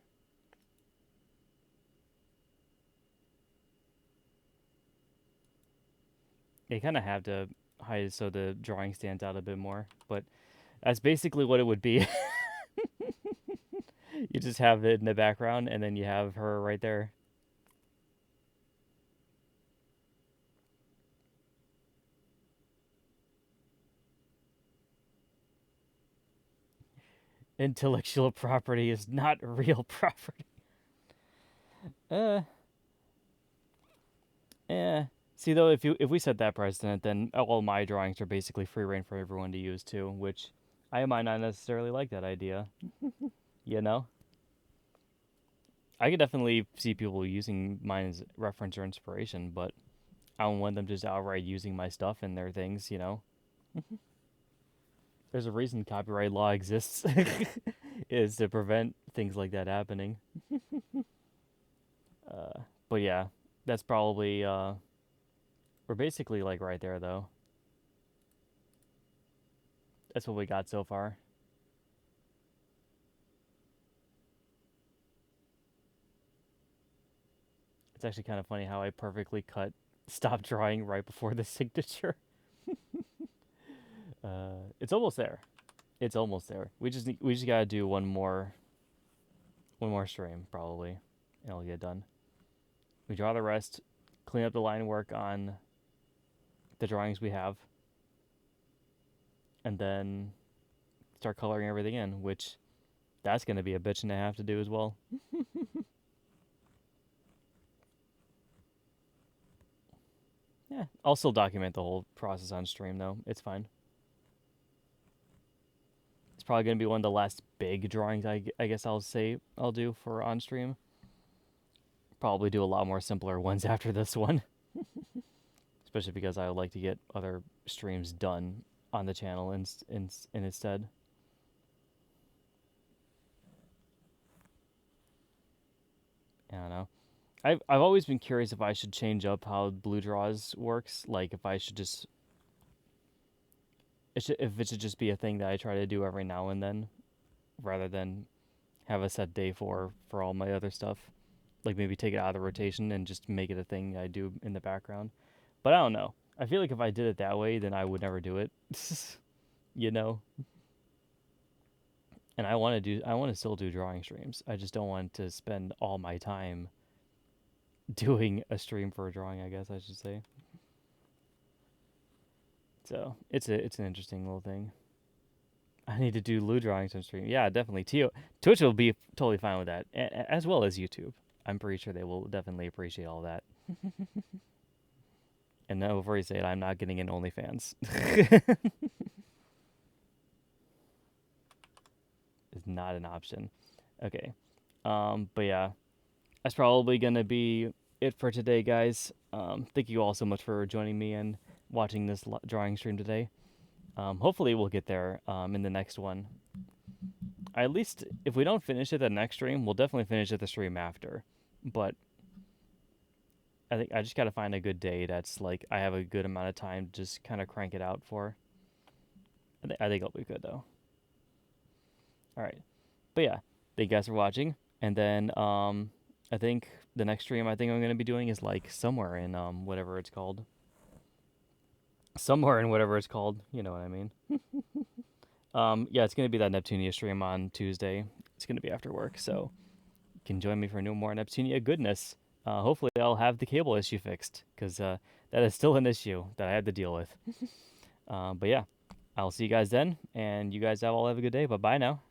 You kind of have to hide it so the drawing stands out a bit more, but that's basically what it would be. You just have it in the background, and then you have her right there. Intellectual property is not real property. Uh, eh. See though, if we set that precedent, then all my drawings are basically free reign for everyone to use too, which I might not necessarily like that idea. You know, I could definitely see people using mine as reference or inspiration, but I don't want them just outright using my stuff in their things. You know, there's a reason copyright law exists, is to prevent things like that happening. But yeah, that's probably we're basically like right there though. That's what we got so far. It's actually kind of funny how I perfectly cut stop drawing right before the signature. It's almost there. It's almost there. We just gotta do one more stream probably, and it'll get done. We draw the rest, clean up the line work on the drawings we have, and then start coloring everything in, which that's gonna be a bitch and a half to do as well. Yeah, I'll still document the whole process on stream though. It's fine. It's probably gonna be one of the last big drawings I guess I'll say I'll do for on stream. Probably do a lot more simpler ones after this one, especially because I would like to get other streams done on the channel instead. I don't know. I've always been curious if I should change up how blue draws works. Like if I should just if it should just be a thing that I try to do every now and then, rather than have a set day for all my other stuff. Like maybe take it out of the rotation and just make it a thing I do in the background. But I don't know. I feel like if I did it that way, then I would never do it. you know. And I want to still do drawing streams. I just don't want to spend all my time doing a stream for a drawing, I guess I should say. So it's an interesting little thing. I need to do Lou drawings on stream. Yeah, definitely. Twitch will be totally fine with that, as well as YouTube. I'm pretty sure they will definitely appreciate all that. And now, before you say it, I'm not getting in OnlyFans. It's not an option. Okay. But yeah, that's probably gonna be it for today, guys. Thank you all so much for joining me and watching this drawing stream today. Hopefully we'll get there in the next one. At least if we don't finish it the next stream, we'll definitely finish it the stream after. But I think I just gotta find a good day that's like I have a good amount of time to just kind of crank it out for. I think it'll be good though. All right, but yeah, thank you guys for watching. And then I think the next stream I think I'm gonna be doing is like somewhere in whatever it's called. Somewhere in whatever it's called, you know what I mean. Yeah, it's gonna be that Neptunia stream on Tuesday. It's gonna be after work, so you can join me for no more Neptunia goodness. Hopefully, I'll have the cable issue fixed because that is still an issue that I had to deal with. But yeah, I'll see you guys then, and you guys all have a good day. But bye now.